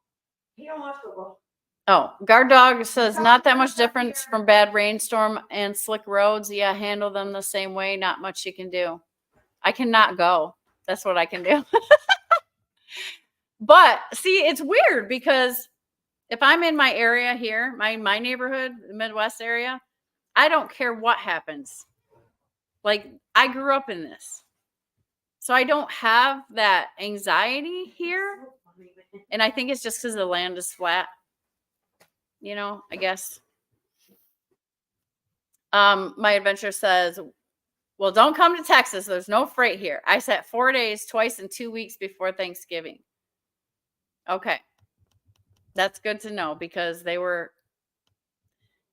He don't watch football. Oh, Guard Dog says not that much difference from bad rainstorm and slick roads. Yeah, handle them the same way. Not much you can do. I cannot go. That's what I can do. But see, it's weird because if I'm in my area here, my neighborhood, the Midwest area, I don't care what happens. Like, I grew up in this. So I don't have that anxiety here. And I think it's just because the land is flat. I guess. My adventure says, "Well, don't come to Texas. There's no freight here. I sat 4 days, twice in 2 weeks before Thanksgiving." Okay. That's good to know because they were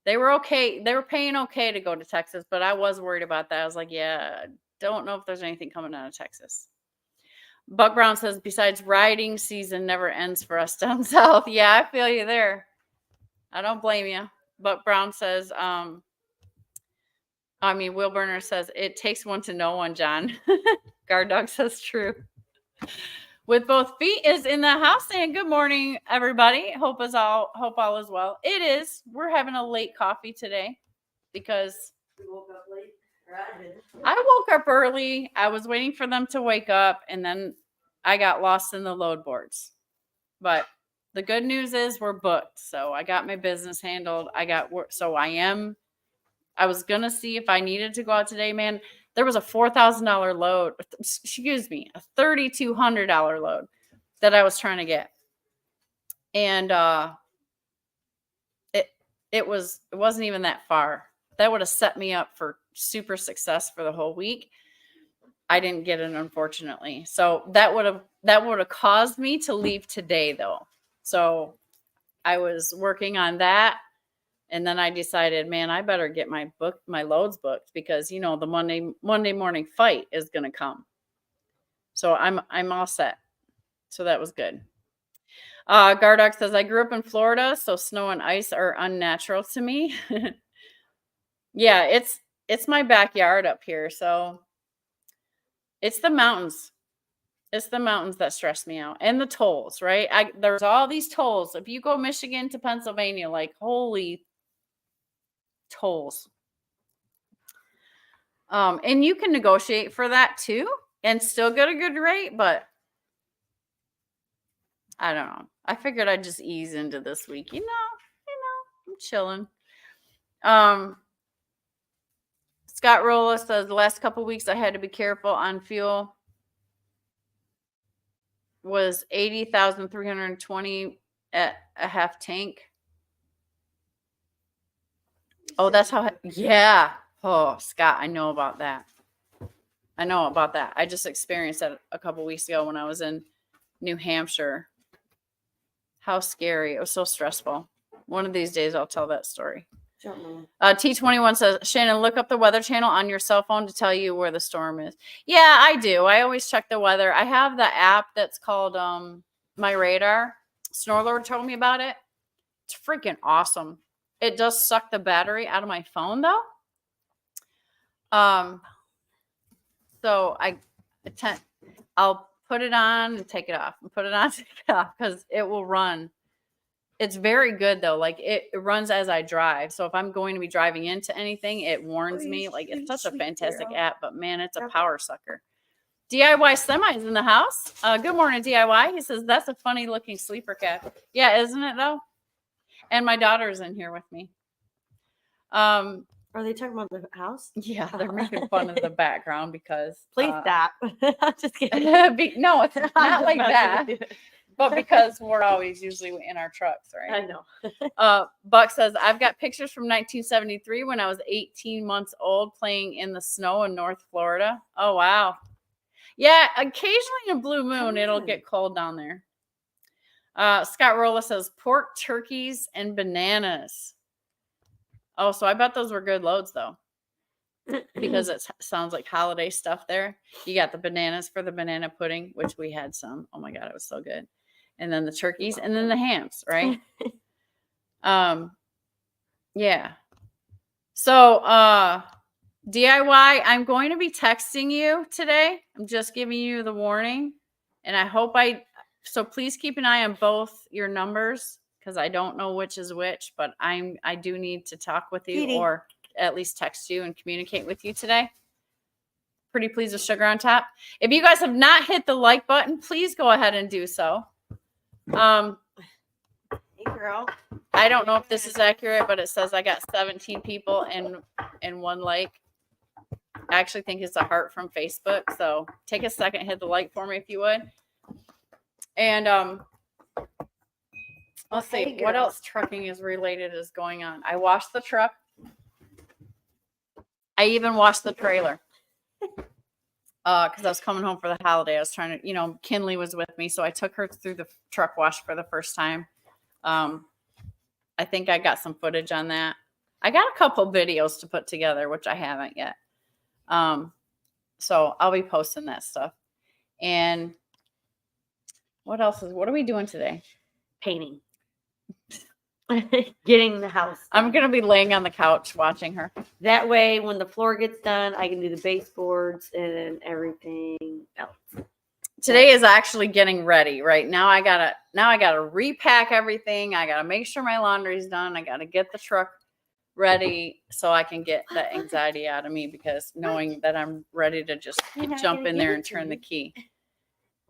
okay. They were paying okay to go to Texas, but I was worried about that. I was like, yeah, don't know if there's anything coming out of Texas. Buck Brown says, "Besides, riding season never ends for us down south." Yeah, I feel you there. I don't blame you. Buck Brown says, Will Burner says, "It takes one to know one, John." Guard Dog says, "True." With both feet is in the house, saying good morning, everybody. Hope all is well. It is. We're having a late coffee today because You woke up late? Or I did. I woke up early. I was waiting for them to wake up, and then I got lost in the load boards. But the good news is we're booked. So I got my business handled. I got work. So I was going to see if I needed to go out today, man. There was a $4,000 load. Excuse me, a $3,200 load that I was trying to get. And it wasn't even that far. That would have set me up for super success for the whole week. I didn't get it, unfortunately. So that would have caused me to leave today, though. So I was working on that, and then I decided, man, I better get my loads booked because the Monday morning fight is going to come. So I'm all set. So that was good. Gardock says, "I grew up in Florida, so snow and ice are unnatural to me." Yeah, it's my backyard up here, so it's the mountains. It's the mountains that stress me out, and the tolls, right? There's all these tolls. If you go Michigan to Pennsylvania, like, holy tolls. And you can negotiate for that too and still get a good rate, but I don't know. I figured I'd just ease into this week. I'm chilling. Scott Rolla says, "The last couple weeks I had to be careful on fuel. Was 80,320 at a half tank." Oh, that's how. Yeah. Oh, Scott, I know about that. I just experienced that a couple weeks ago when I was in New Hampshire. How scary. It was so stressful. One of these days I'll tell that story. T21 says, "Shannon, look up the Weather Channel on your cell phone to tell you where the storm is." Yeah, I do. I always check the weather. I have the app that's called My Radar. Snorlord told me about it. It's freaking awesome. It does suck the battery out of my phone, though. So I'll put it on and take it off, and put it on and take it off, because it will run It's very good though. Like it runs as I drive. So if I'm going to be driving into anything, it warns me. Like it's such a fantastic app, but man, it's a power sucker. DIY Semi is in the house. Good morning, DIY. He says, that's a funny looking sleeper cat. Yeah, isn't it though? And my daughter's in here with me. Are they talking about the house? Yeah, they're making fun of the background because. Please stop. I'm just kidding. No, it's not like that. But because we're always usually in our trucks, right? I know. Buck says, I've got pictures from 1973 when I was 18 months old playing in the snow in North Florida. Oh, wow. Yeah, occasionally in a blue moon, it'll get cold down there. Scott Rolla says, pork, turkeys, and bananas. Oh, so I bet those were good loads, though. Because it sounds like holiday stuff there. You got the bananas for the banana pudding, which we had some. Oh, my God, it was so good. And then the turkeys, and then the hams, right? Yeah. So, DIY, I'm going to be texting you today. I'm just giving you the warning. And I hope so please keep an eye on both your numbers because I don't know which is which, but I do need to talk with you or at least text you and communicate with you today. Pretty pleased with sugar on top. If you guys have not hit the like button, please go ahead and do so. Hey girl. I don't know if this is accurate, but it says I got 17 people and 1 like. I actually think it's a heart from Facebook. So take a second, hit the like for me if you would. And let's see what else trucking is related is going on. I washed the truck. I even washed the trailer. Because I was coming home for the holiday. I was trying to, Kinley was with me. So I took her through the truck wash for the first time. I think I got some footage on that. I got a couple videos to put together, which I haven't yet. So I'll be posting that stuff. And what are we doing today? Painting. Getting the house done. I'm going to be laying on the couch watching her. That way, when the floor gets done, I can do the baseboards and everything else. Today is actually getting ready. Right now, I gotta repack everything. I gotta make sure my laundry's done. I gotta get the truck ready so I can get that anxiety out of me because knowing that I'm ready to just jump in there and turn the key.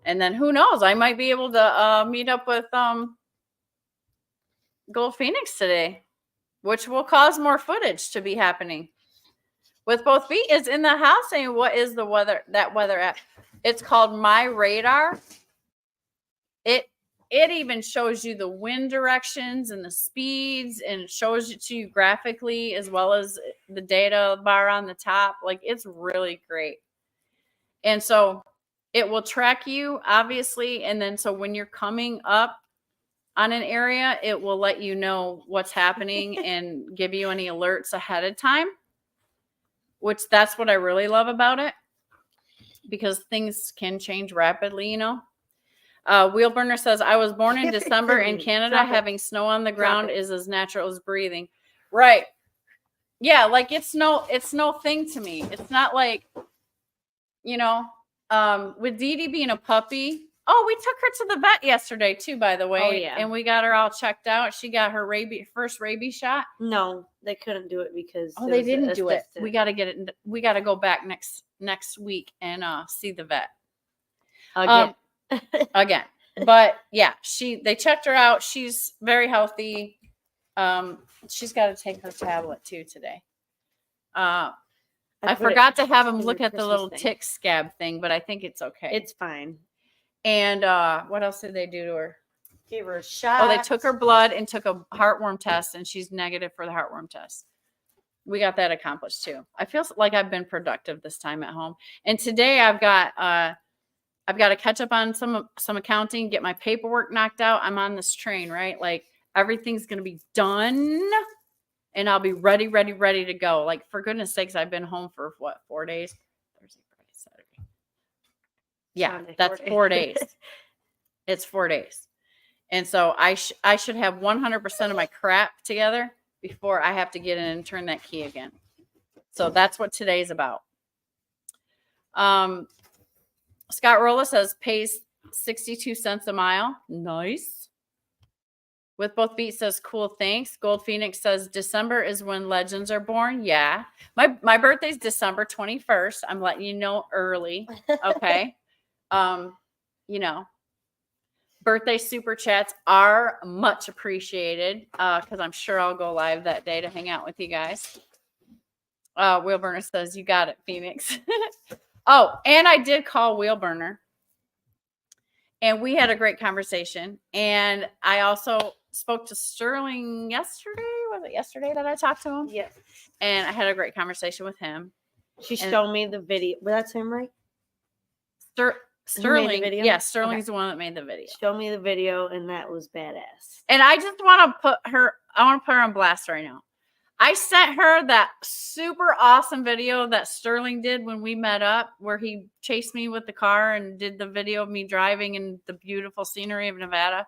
And then who knows? I might be able to meet up with Gold Phoenix today, which will cause more footage to be happening. With both feet is in the house. And what is the weather? That weather app. It's called My Radar. It even shows you the wind directions and the speeds, and it shows it to you graphically as well as the data bar on the top. Like it's really great. And so it will track you, obviously. And then so when you're coming up on an area, it will let you know what's happening and give you any alerts ahead of time, which that's what I really love about it because things can change rapidly, Wheelburner says, I was born in December in Canada. Having snow on the ground is as natural as breathing. Right. Yeah, like it's no thing to me. It's not like, with Dee Dee being a puppy. Oh, we took her to the vet yesterday too, by the way. Oh, yeah. And we got her all checked out. She got her first rabies shot. No, they couldn't do it because they didn't do it. We got to get it. We got to go back next week and see the vet again. But yeah, they checked her out. She's very healthy. She's got to take her tablet too today. I forgot to have him look at the little tick scab thing, but I think it's okay. It's fine. And what else did they do to her? Gave her a shot. Oh, they took her blood and took a heartworm test, and she's negative for the heartworm test. We got that accomplished too. I feel like I've been productive this time at home. And today I've got to catch up on some accounting, get my paperwork knocked out. I'm on this train, right? Like everything's going to be done and I'll be ready to go. Like for goodness sakes, I've been home for 4 days? Thursday, Friday, Saturday. Yeah, Sunday, that's 4 days. It's 4 days. And so I should have 100% of my crap together before I have to get in and turn that key again. So that's what today's about. Scott Rolla says pays 62 cents a mile. Nice. With Both Beats says, cool, thanks. Gold Phoenix says, December is when legends are born. Yeah. My birthday's December 21st. I'm letting you know early. Okay. You know, birthday super chats are much appreciated because I'm sure I'll go live that day to hang out with you guys. Wheelburner says, you got it, Phoenix. Oh, and I did call Wheelburner. And we had a great conversation. And I also spoke to Sterling yesterday. Was it yesterday that I talked to him? Yes. And I had a great conversation with him. She showed me the video. Well, that's him, right? Sterling. Video? Yeah, Sterling's the one that made the video. Show me the video, and that was badass. And I just want to put her on blast right now. I sent her that super awesome video that Sterling did when we met up, where he chased me with the car and did the video of me driving in the beautiful scenery of Nevada.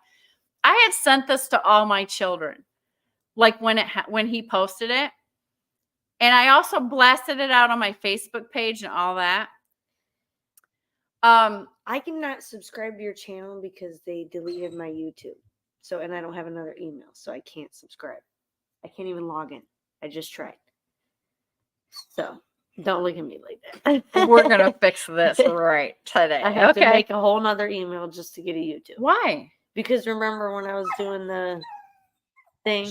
I had sent this to all my children, like when he posted it. And I also blasted it out on my Facebook page and all that. I cannot subscribe to your channel because they deleted my YouTube. And I don't have another email, so I can't subscribe. I can't even log in. I just tried. So don't look at me like that. We're going to fix this right today. I have to make a whole nother email just to get a YouTube. Why? Because remember when I was doing the thing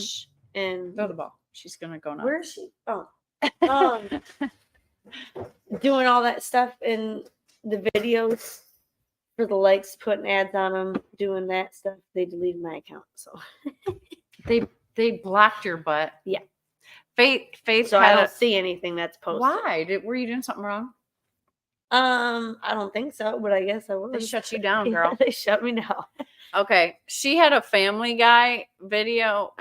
and throw the ball. She's going to go now. Where is she? Oh. Doing all that stuff in the videos for the likes, putting ads on them, doing that stuff. They deleted my account. So they blocked your butt. Yeah. Faith. So I don't see anything that's posted. Why? Were you doing something wrong? I don't think so, but I guess I was. They shut you down, girl. They shut me down. Okay. She had a Family Guy video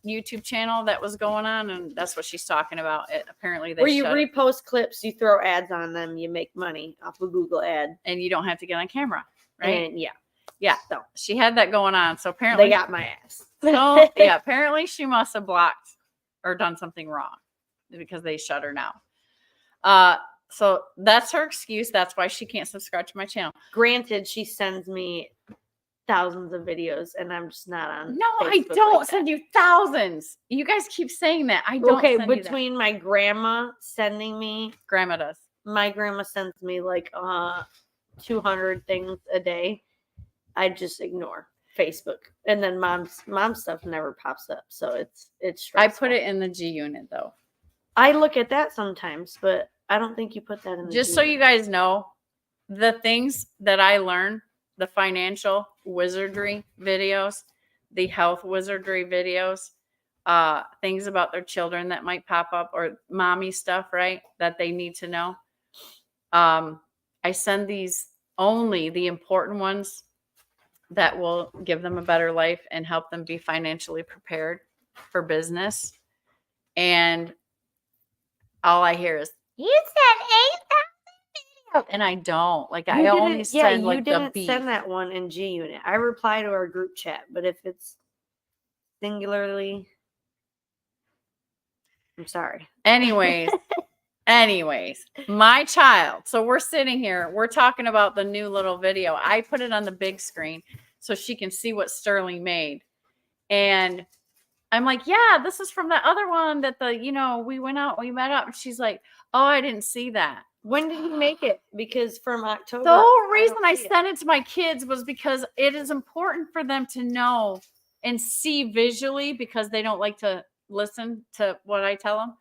YouTube channel that was going on, and that's what she's talking about. Apparently they where you repost clips, you throw ads on them, you make money off of Google ad. And you don't have to get on camera, right? And yeah. So she had that going on. So apparently they got my ass. So yeah, apparently she must have blocked or done something wrong because they shut her now. So that's her excuse. That's why she can't subscribe to my channel. Granted, she sends me thousands of videos, and I'm just not on. No, Facebook I don't like send you thousands. You guys keep saying that. I don't. Okay, send you between my grandma sending me, grandma does. My grandma sends me like 200 things a day. I just ignore Facebook, and then mom's stuff never pops up, so it's stressful. I put it in the G unit though. I look at that sometimes, but I don't think you put that in the Just G so unit. you guys know, the things that I learn, the financial wizardry videos, the health wizardry videos, things about their children that might pop up, or mommy stuff, right, that they need to know. I send these only the important ones that will give them a better life and help them be financially prepared for business. And all I hear is, you said 8,000 videos. And I don't. Like, I only send like the beat. You didn't send that one in G Unit. I reply to our group chat, but if it's singularly, I'm sorry. Anyways, my child. So we're sitting here. We're talking about the new little video. I put it on the big screen so she can see what Sterling made. And I'm like, yeah, this is from that other one that we went out, we met up. And she's like, oh, I didn't see that. When did you make it? Because from October. The whole reason I sent it to my kids was because it is important for them to know and see visually, because they don't like to listen to what I tell them.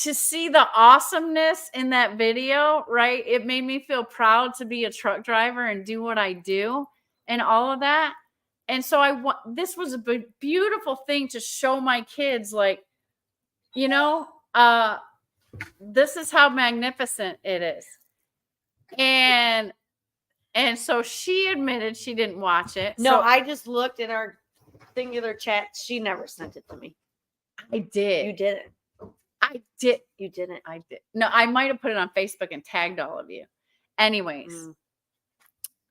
To see the awesomeness in that video, right? It made me feel proud to be a truck driver and do what I do and all of that. And so this was a beautiful thing to show my kids, like, this is how magnificent it is. And so she admitted she didn't watch it. No, so, I just looked in our singular chat. She never sent it to me. I did. You didn't. I did. You didn't. I did. No, I might have put it on Facebook and tagged all of you. Anyways,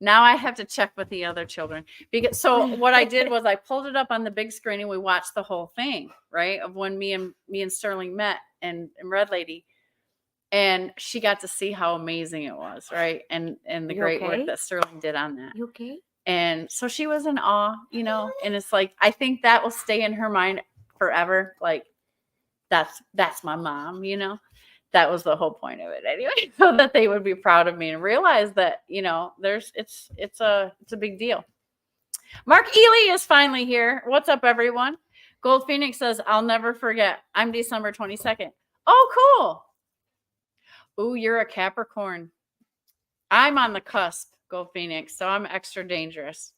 now I have to check with the other children. So what I did was I pulled it up on the big screen and we watched the whole thing, right? Of when me and Sterling met and Red Lady. And she got to see how amazing it was, right? And the great work that Sterling did on that. You okay? And so she was in awe, and it's like, I think that will stay in her mind forever. Like, that's my mom, that was the whole point of it anyway, so that they would be proud of me and realize that, it's a big deal. Mark Ely is finally here. What's up, everyone? Gold Phoenix says, I'll never forget. I'm December 22nd. Oh, cool. Ooh, you're a Capricorn. I'm on the cusp, Gold Phoenix, so I'm extra dangerous.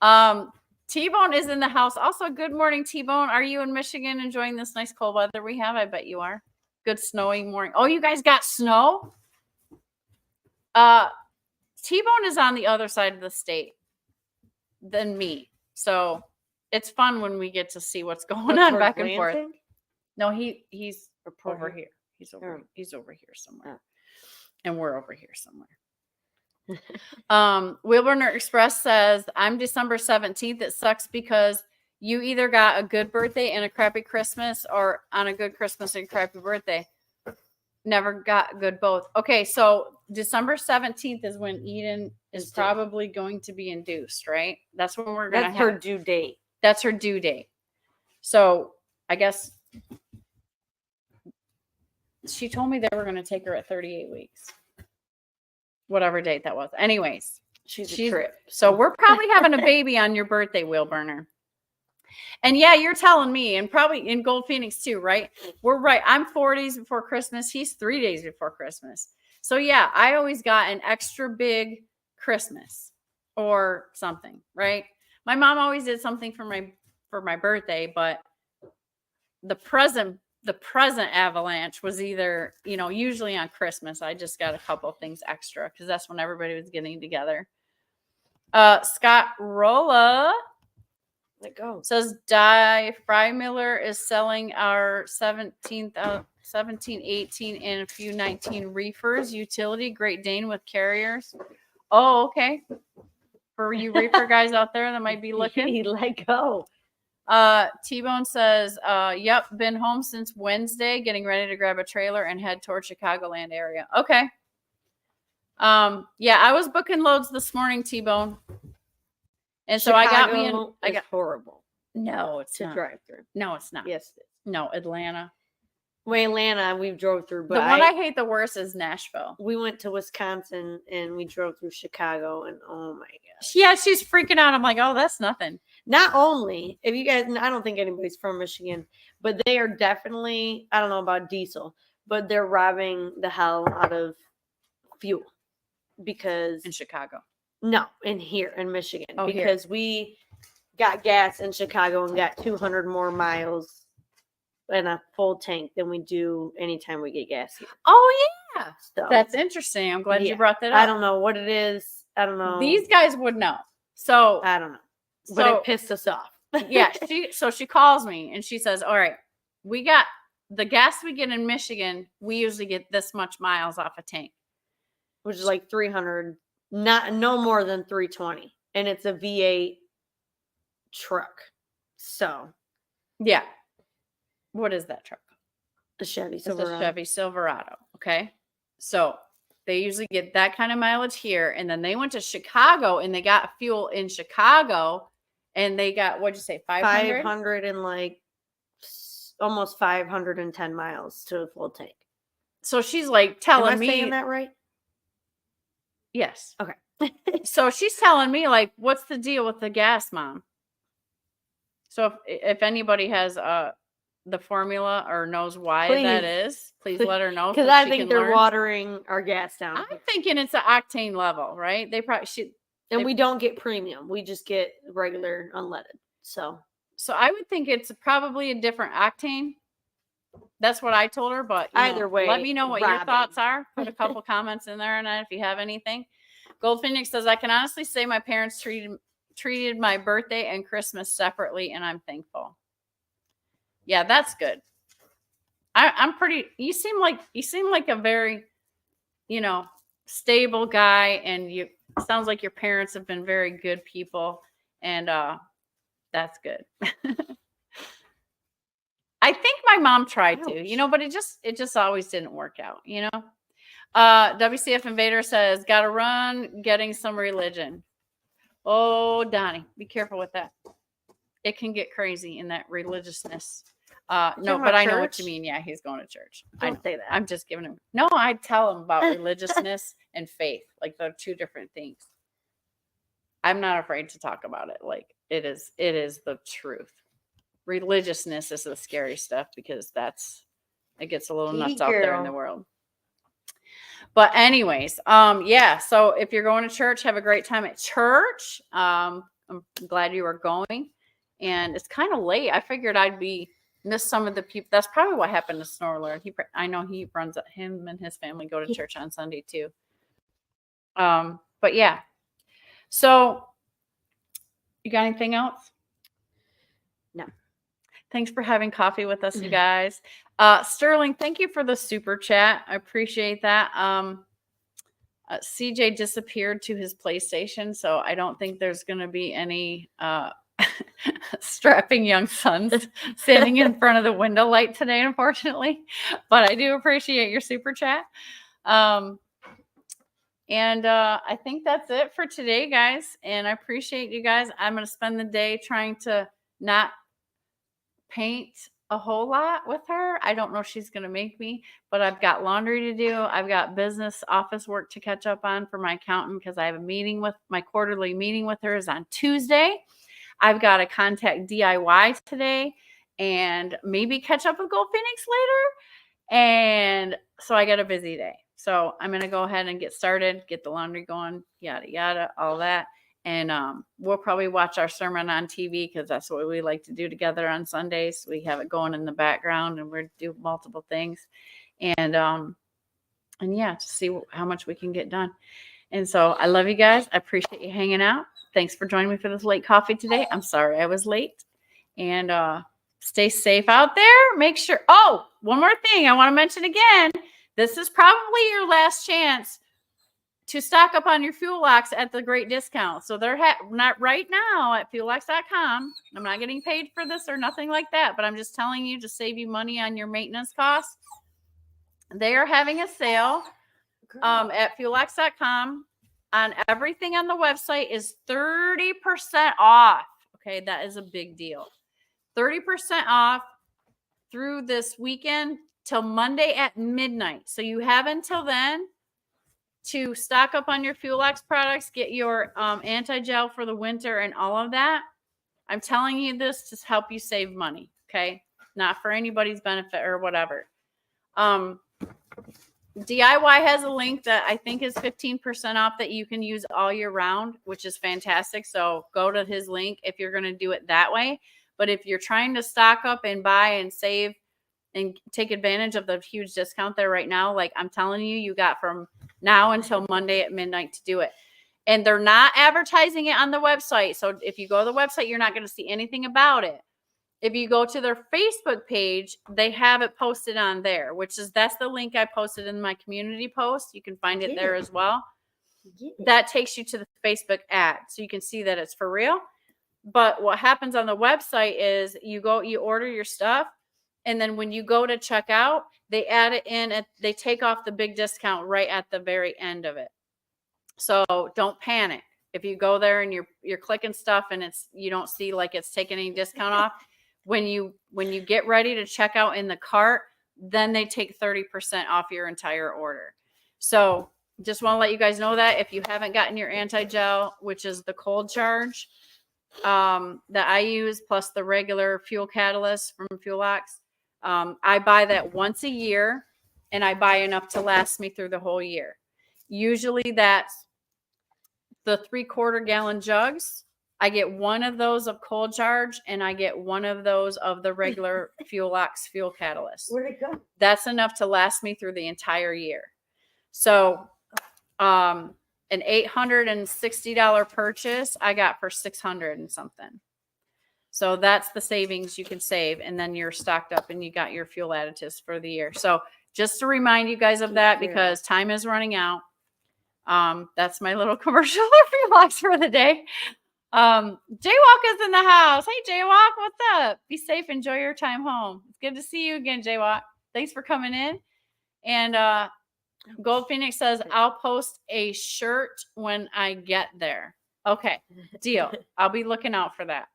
T-Bone is in the house. Also, good morning, T-Bone. Are you in Michigan enjoying this nice cold weather we have? I bet you are. Good snowy morning. Oh, you guys got snow? T-Bone is on the other side of the state than me. So it's fun when we get to see what's going on back and forth. No, he's over here. He's over here somewhere. And we're over here somewhere. Wilburner Express says, I'm December 17th. It sucks because you either got a good birthday and a crappy Christmas, or on a good Christmas and crappy birthday. Never got good both. Okay, so December 17th is when Eden is probably going to be induced, right? That's when we're going to have her due date. That's her due date. So I guess she told me they were going to take her at 38 weeks. Whatever date that was. Anyways, she's a trip. So we're probably having a baby on your birthday, Wilburner. And yeah, you're telling me, and probably in Gold Phoenix too, right? We're right. I'm 4 days before Christmas. He's 3 days before Christmas. So yeah, I always got an extra big Christmas or something, right? My mom always did something for my birthday, but the present avalanche was either, usually on Christmas. I just got a couple of things extra because that's when everybody was getting together. Scott Rolla says, Di Freimiller is selling our 17, 18, and a few 19 reefers, utility, Great Dane with carriers. Oh, okay. For you reefer guys out there that might be looking. Let go. T-Bone says, yep, been home since Wednesday, getting ready to grab a trailer and head toward Chicagoland area. Okay. Yeah, I was booking loads this morning, T-Bone. And so Chicago I got horrible. No, it's to not. drive through. No, it's not. Yes. No, Atlanta. Well, Atlanta, we drove through, but the one I hate the worst is Nashville. We went to Wisconsin and we drove through Chicago, and oh my gosh. Yeah, she's freaking out. I'm like, oh, that's nothing. Not only, if you guys, I don't think anybody's from Michigan, but they are definitely, I don't know about diesel, but they're robbing the hell out of fuel because in Chicago. No, in here in Michigan, because here. We got gas in Chicago and got 200 more miles and a full tank than we do anytime we get gas here. Oh yeah, so that's interesting. I'm glad you brought that up. I don't know what it is. I don't know. These guys would know. So I don't know, but it pissed us off. Yeah, she calls me and she says, "All right, we got the gas we get in Michigan. We usually get this much miles off a tank, which is like 300." No more than 320, and it's a V8 truck. So, yeah. What is that truck? A Chevy Silverado. It's a Chevy Silverado. Okay, so they usually get that kind of mileage here, and then they went to Chicago and they got fuel in Chicago, and they got, what'd you say, 500? 500 and like almost 510 miles to a full tank. So she's like telling me. Am I saying that right? Yes. Okay. So she's telling me, like, what's the deal with the gas, Mom? So if anybody has the formula or knows why that is, please let her know. Because I think they're watering our gas down. I'm thinking it's an octane level, right? They probably should. And we don't get premium. We just get regular unleaded. So I would think it's probably a different octane. That's what I told her, but either way, let me know what your thoughts are. Put a couple comments in there, and if you have anything. Gold Phoenix says, I can honestly say my parents treated my birthday and Christmas separately, and I'm thankful. Yeah, that's good. I'm pretty. You seem like a very, stable guy, and you sounds like your parents have been very good people, and that's good. I think my mom tried to, but it just always didn't work out, WCF Invader says, gotta run, getting some religion. Oh, Donnie, be careful with that. It can get crazy in that religiousness. No, but I know what you mean. Yeah, he's going to church. Don't say that. I'm just giving him. No, I tell him about religiousness and faith. Like they're two different things. I'm not afraid to talk about it. Like it is the truth. Religiousness is the scary stuff because it gets a little nuts out there in the world. But anyways, yeah. So if you're going to church, have a great time at church. I'm glad you are going. And it's kind of late. I figured I'd miss some of the people. That's probably what happened to Snorler. I know he runs him and his family go to church on Sunday too. But yeah. So you got anything else? No. Thanks for having coffee with us, you guys. Sterling, thank you for the super chat. I appreciate that. CJ disappeared to his PlayStation, so I don't think there's going to be any strapping young sons standing in front of the window light today, unfortunately. But I do appreciate your super chat. And I think that's it for today, guys. And I appreciate you guys. I'm going to spend the day trying to not paint a whole lot with her. I don't know if she's going to make me, but I've got laundry to do. I've got business office work to catch up on for my accountant because I have my quarterly meeting with her is on Tuesday. I've got to contact DIY today and maybe catch up with Gold Phoenix later. And so I got a busy day. So I'm going to go ahead and get started, get the laundry going, yada, yada, all that. And we'll probably watch our sermon on TV because that's what we like to do together on Sundays. We have it going in the background and we do multiple things. And yeah, to see how much we can get done. And so I love you guys. I appreciate you hanging out. Thanks for joining me for this late coffee today. I'm sorry I was late. And stay safe out there. Make sure. Oh, one more thing I want to mention again. This is probably your last chance to stock up on your fuel locks at the great discount. So they're not right now at fuellocks.com. I'm not getting paid for this or nothing like that, but I'm just telling you to save you money on your maintenance costs. They are having a sale at fuellocks.com on everything on the website is 30% off. Okay, that is a big deal. 30% off through this weekend till Monday at midnight. So you have until then to stock up on your Fuel Locks products, get your anti-gel for the winter and all of that. I'm telling you this to help you save money, okay? Not for anybody's benefit or whatever. DIY has a link that I think is 15% off that you can use all year round, which is fantastic. So go to his link if you're going to do it that way. But if you're trying to stock up and buy and save and take advantage of the huge discount there right now, like I'm telling you, you got from now until Monday at midnight to do it. And they're not advertising it on the website. So if you go to the website, you're not going to see anything about it. If you go to their Facebook page, they have it posted on there, that's the link I posted in my community post. You can find it there as well. That takes you to the Facebook ad. So you can see that it's for real. But what happens on the website is you order your stuff. And then when you go to check out, they add it in. They take off the big discount right at the very end of it. So don't panic. If you go there and you're clicking stuff and you don't see like it's taking any discount off, when you get ready to check out in the cart, then they take 30% off your entire order. So just want to let you guys know that if you haven't gotten your anti-gel, which is the cold charge that I use, plus the regular fuel catalyst from Fuel Locks, I buy that once a year and I buy enough to last me through the whole year. Usually that's the 3/4 gallon jugs. I get one of those of cold charge and I get one of those of the regular Fuel Locks fuel catalyst. Where'd it go? That's enough to last me through the entire year. So an $860 purchase I got for $600 and something. So that's the savings you can save. And then you're stocked up and you got your fuel additives for the year. So just to remind you guys of that because time is running out. That's my little commercial for Fuel Locks for the day. Jaywalk is in the house. Hey, Jaywalk, what's up? Be safe. Enjoy your time home. It's good to see you again, Jaywalk. Thanks for coming in. And Gold Phoenix says, I'll post a shirt when I get there. Okay, deal. I'll be looking out for that.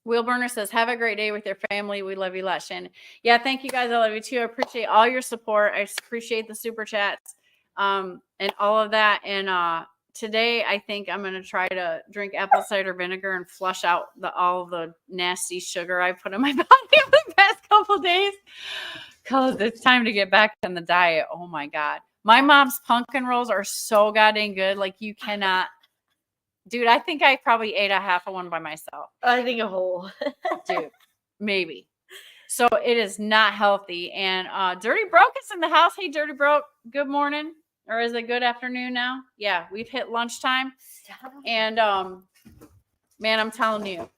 Will Burner says, have a great day with your family. We love you a lot, Shannon. Yeah, thank you guys. I love you too. I appreciate all your support. I appreciate the super chats and all of that. And today, I think I'm going to try to drink apple cider vinegar and flush out all the nasty sugar I put in my body over the past couple of days because it's time to get back on the diet. Oh, my God. My mom's pumpkin rolls are so goddamn good. Like, you cannot. Dude, I think I probably ate a half of one by myself. I think a whole. Dude, maybe. So it is not healthy. And Dirty Broke is in the house. Hey, Dirty Broke, good morning. Or is it good afternoon now? Yeah, we've hit lunchtime. Stop. And man, I'm telling you.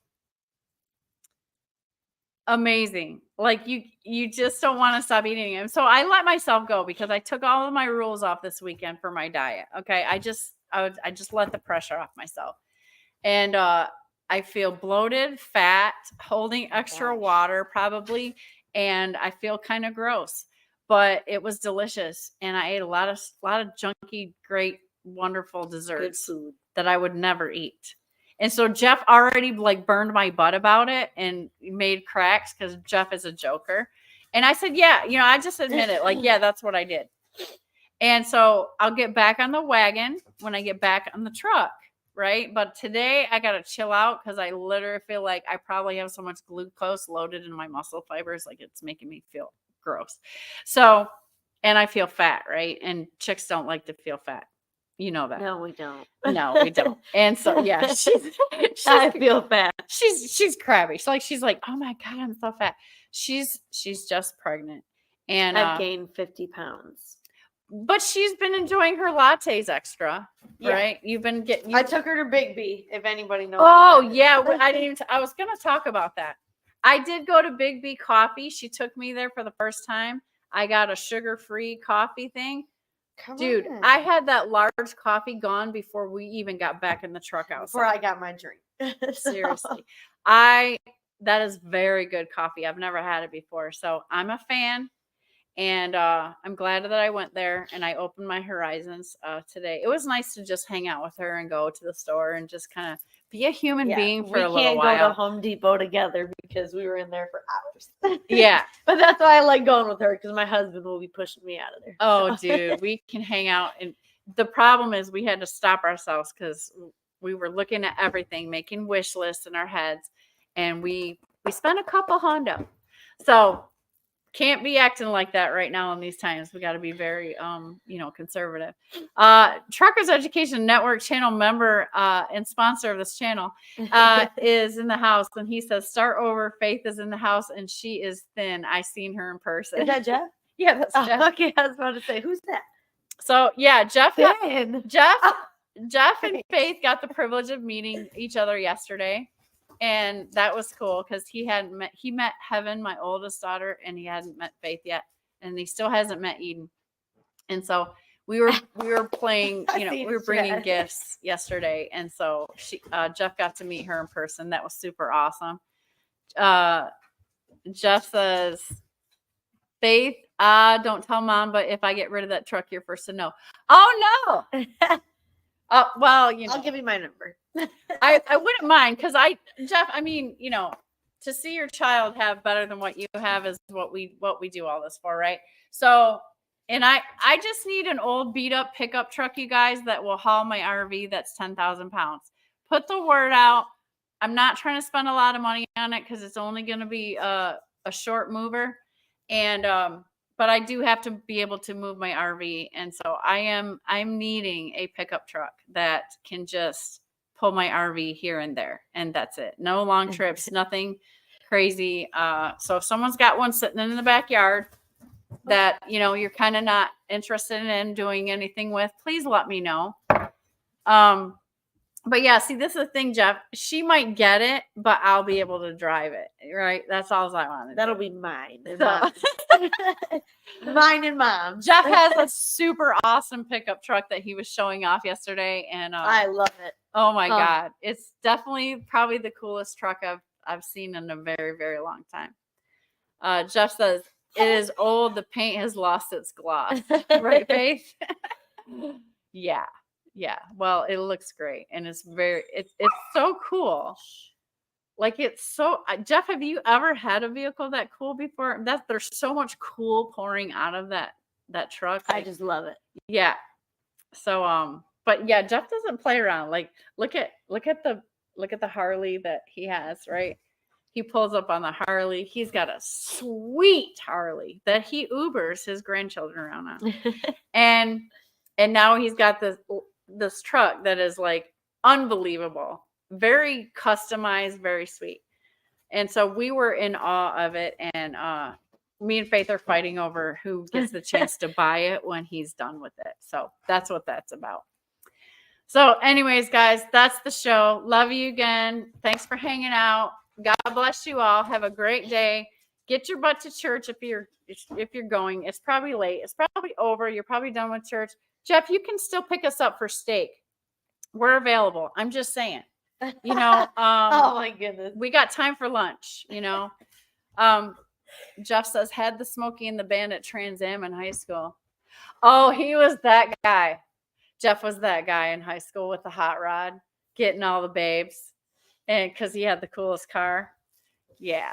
Amazing. Like you just don't want to stop eating them. So I let myself go because I took all of my rules off this weekend for my diet. Okay. I just let the pressure off myself. And I feel bloated, fat, holding extra water probably, and I feel kind of gross. But it was delicious, and I ate a lot of junky, great, wonderful desserts that I would never eat. And so Jeff already like burned my butt about it and made cracks because Jeff is a joker. And I said, yeah, I just admit it. Like, yeah, that's what I did. And so I'll get back on the wagon when I get back on the truck, right? But today I got to chill out because I literally feel like I probably have so much glucose loaded in my muscle fibers. Like it's making me feel gross. So, and I feel fat, right? And chicks don't like to feel fat. You know that. No, we don't. No, we don't. And so, yeah, I feel fat. She's crabby. She's like, oh my God, I'm so fat. She's just pregnant. And I've gained 50 pounds. But she's been enjoying her lattes extra, right? You've been getting. I took her to Big B, if anybody knows. Oh, yeah. I didn't even. I was going to talk about that. I did go to Big B Coffee. She took me there for the first time. I got a sugar-free coffee thing. Dude, I had that large coffee gone before we even got back in the truck outside. Before I got my drink. Seriously. That is very good coffee. I've never had it before. So I'm a fan. And I'm glad that I went there and I opened my horizons today. It was nice to just hang out with her and go to the store and just kind of be a human being for a little while. We can't go to Home Depot together because we were in there for hours. Yeah. But that's why I like going with her because my husband will be pushing me out of there. Oh, dude, we can hang out. And the problem is we had to stop ourselves because we were looking at everything, making wish lists in our heads. And we spent a couple hundo. So can't be acting like that right now in these times. We got to be very, conservative. Truckers Education Network channel member and sponsor of this channel is in the house. And he says, start over. Faith is in the house and she is thin. I seen her in person. Is that Jeff? Yeah, that's Jeff. Okay, I was about to say, who's that? So, yeah, Jeff and Faith got the privilege of meeting each other yesterday. And that was cool because he met Heaven, my oldest daughter, and he hadn't met Faith yet. And he still hasn't met Eden. And so we were playing, we were bringing gifts yesterday. And so Jeff got to meet her in person. That was super awesome. Jeff says, Faith, don't tell Mom, but if I get rid of that truck, you're first to know. Oh, no. Well, I'll give you my number. I wouldn't mind because Jeff, to see your child have better than what you have is what we do all this for, right? So, and I just need an old beat up pickup truck, you guys, that will haul my RV that's 10,000 pounds. Put the word out. I'm not trying to spend a lot of money on it because it's only going to be a short mover. And but I do have to be able to move my RV. And so I'm needing a pickup truck that can just pull my RV here and there. And that's it. No long trips, nothing crazy. So if someone's got one sitting in the backyard that, you're kind of not interested in doing anything with, please let me know. But yeah, see, this is the thing, Jeff. She might get it, but I'll be able to drive it, right? That's all I want. That'll be mine. Mine and Mom's. Jeff has a super awesome pickup truck that he was showing off yesterday, and I love it. Oh my God, it's definitely probably the coolest truck I've seen in a very, very long time. Jeff says it is old. The paint has lost its gloss, right, Faith? Yeah. Yeah. Well, it looks great. And it's so cool. Like it's so Jeff, have you ever had a vehicle that cool before? There's so much cool pouring out of that truck. I just love it. Yeah. So but yeah, Jeff doesn't play around. Like look at the Harley that he has, right? He pulls up on the Harley. He's got a sweet Harley that he Ubers his grandchildren around on. and now he's got this truck that is like unbelievable. Very customized, very sweet. And so we were in awe of it. And me and Faith are fighting over who gets the chance to buy it when he's done with it. So that's what that's about. So anyways, guys, that's the show. Love you again. Thanks for hanging out. God bless you all. Have a great day. Get your butt to church if you're going. It's probably late. It's probably over. You're probably done with church. Jeff, you can still pick us up for steak. We're available. I'm just saying. You know, oh my goodness. We got time for lunch, you know. Jeff says, had the Smokey and the Bandit Trans Am in high school. Oh, he was that guy. Jeff was that guy in high school with the hot rod, getting all the babes. And because he had the coolest car. Yeah.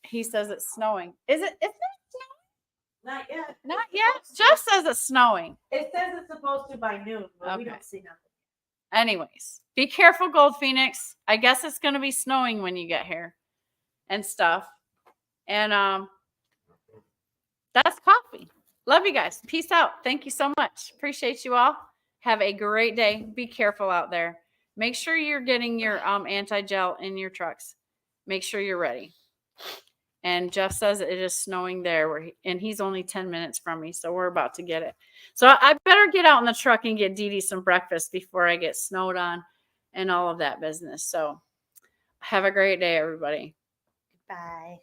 He says it's snowing. Is it snowing? Not yet. Not yet. Jeff says it's snowing. It says it's supposed to by noon, but we Okay. don't see nothing. Anyways, be careful, Gold Phoenix. I guess it's going to be snowing when you get here and stuff. And that's coffee. Love you guys. Peace out. Thank you so much. Appreciate you all. Have a great day. Be careful out there. Make sure you're getting your anti-gel in your trucks. Make sure you're ready. And Jeff says it is snowing there, and he's only 10 minutes from me, so we're about to get it. So I better get out in the truck and get Dee Dee some breakfast before I get snowed on and all of that business. So have a great day, everybody. Bye.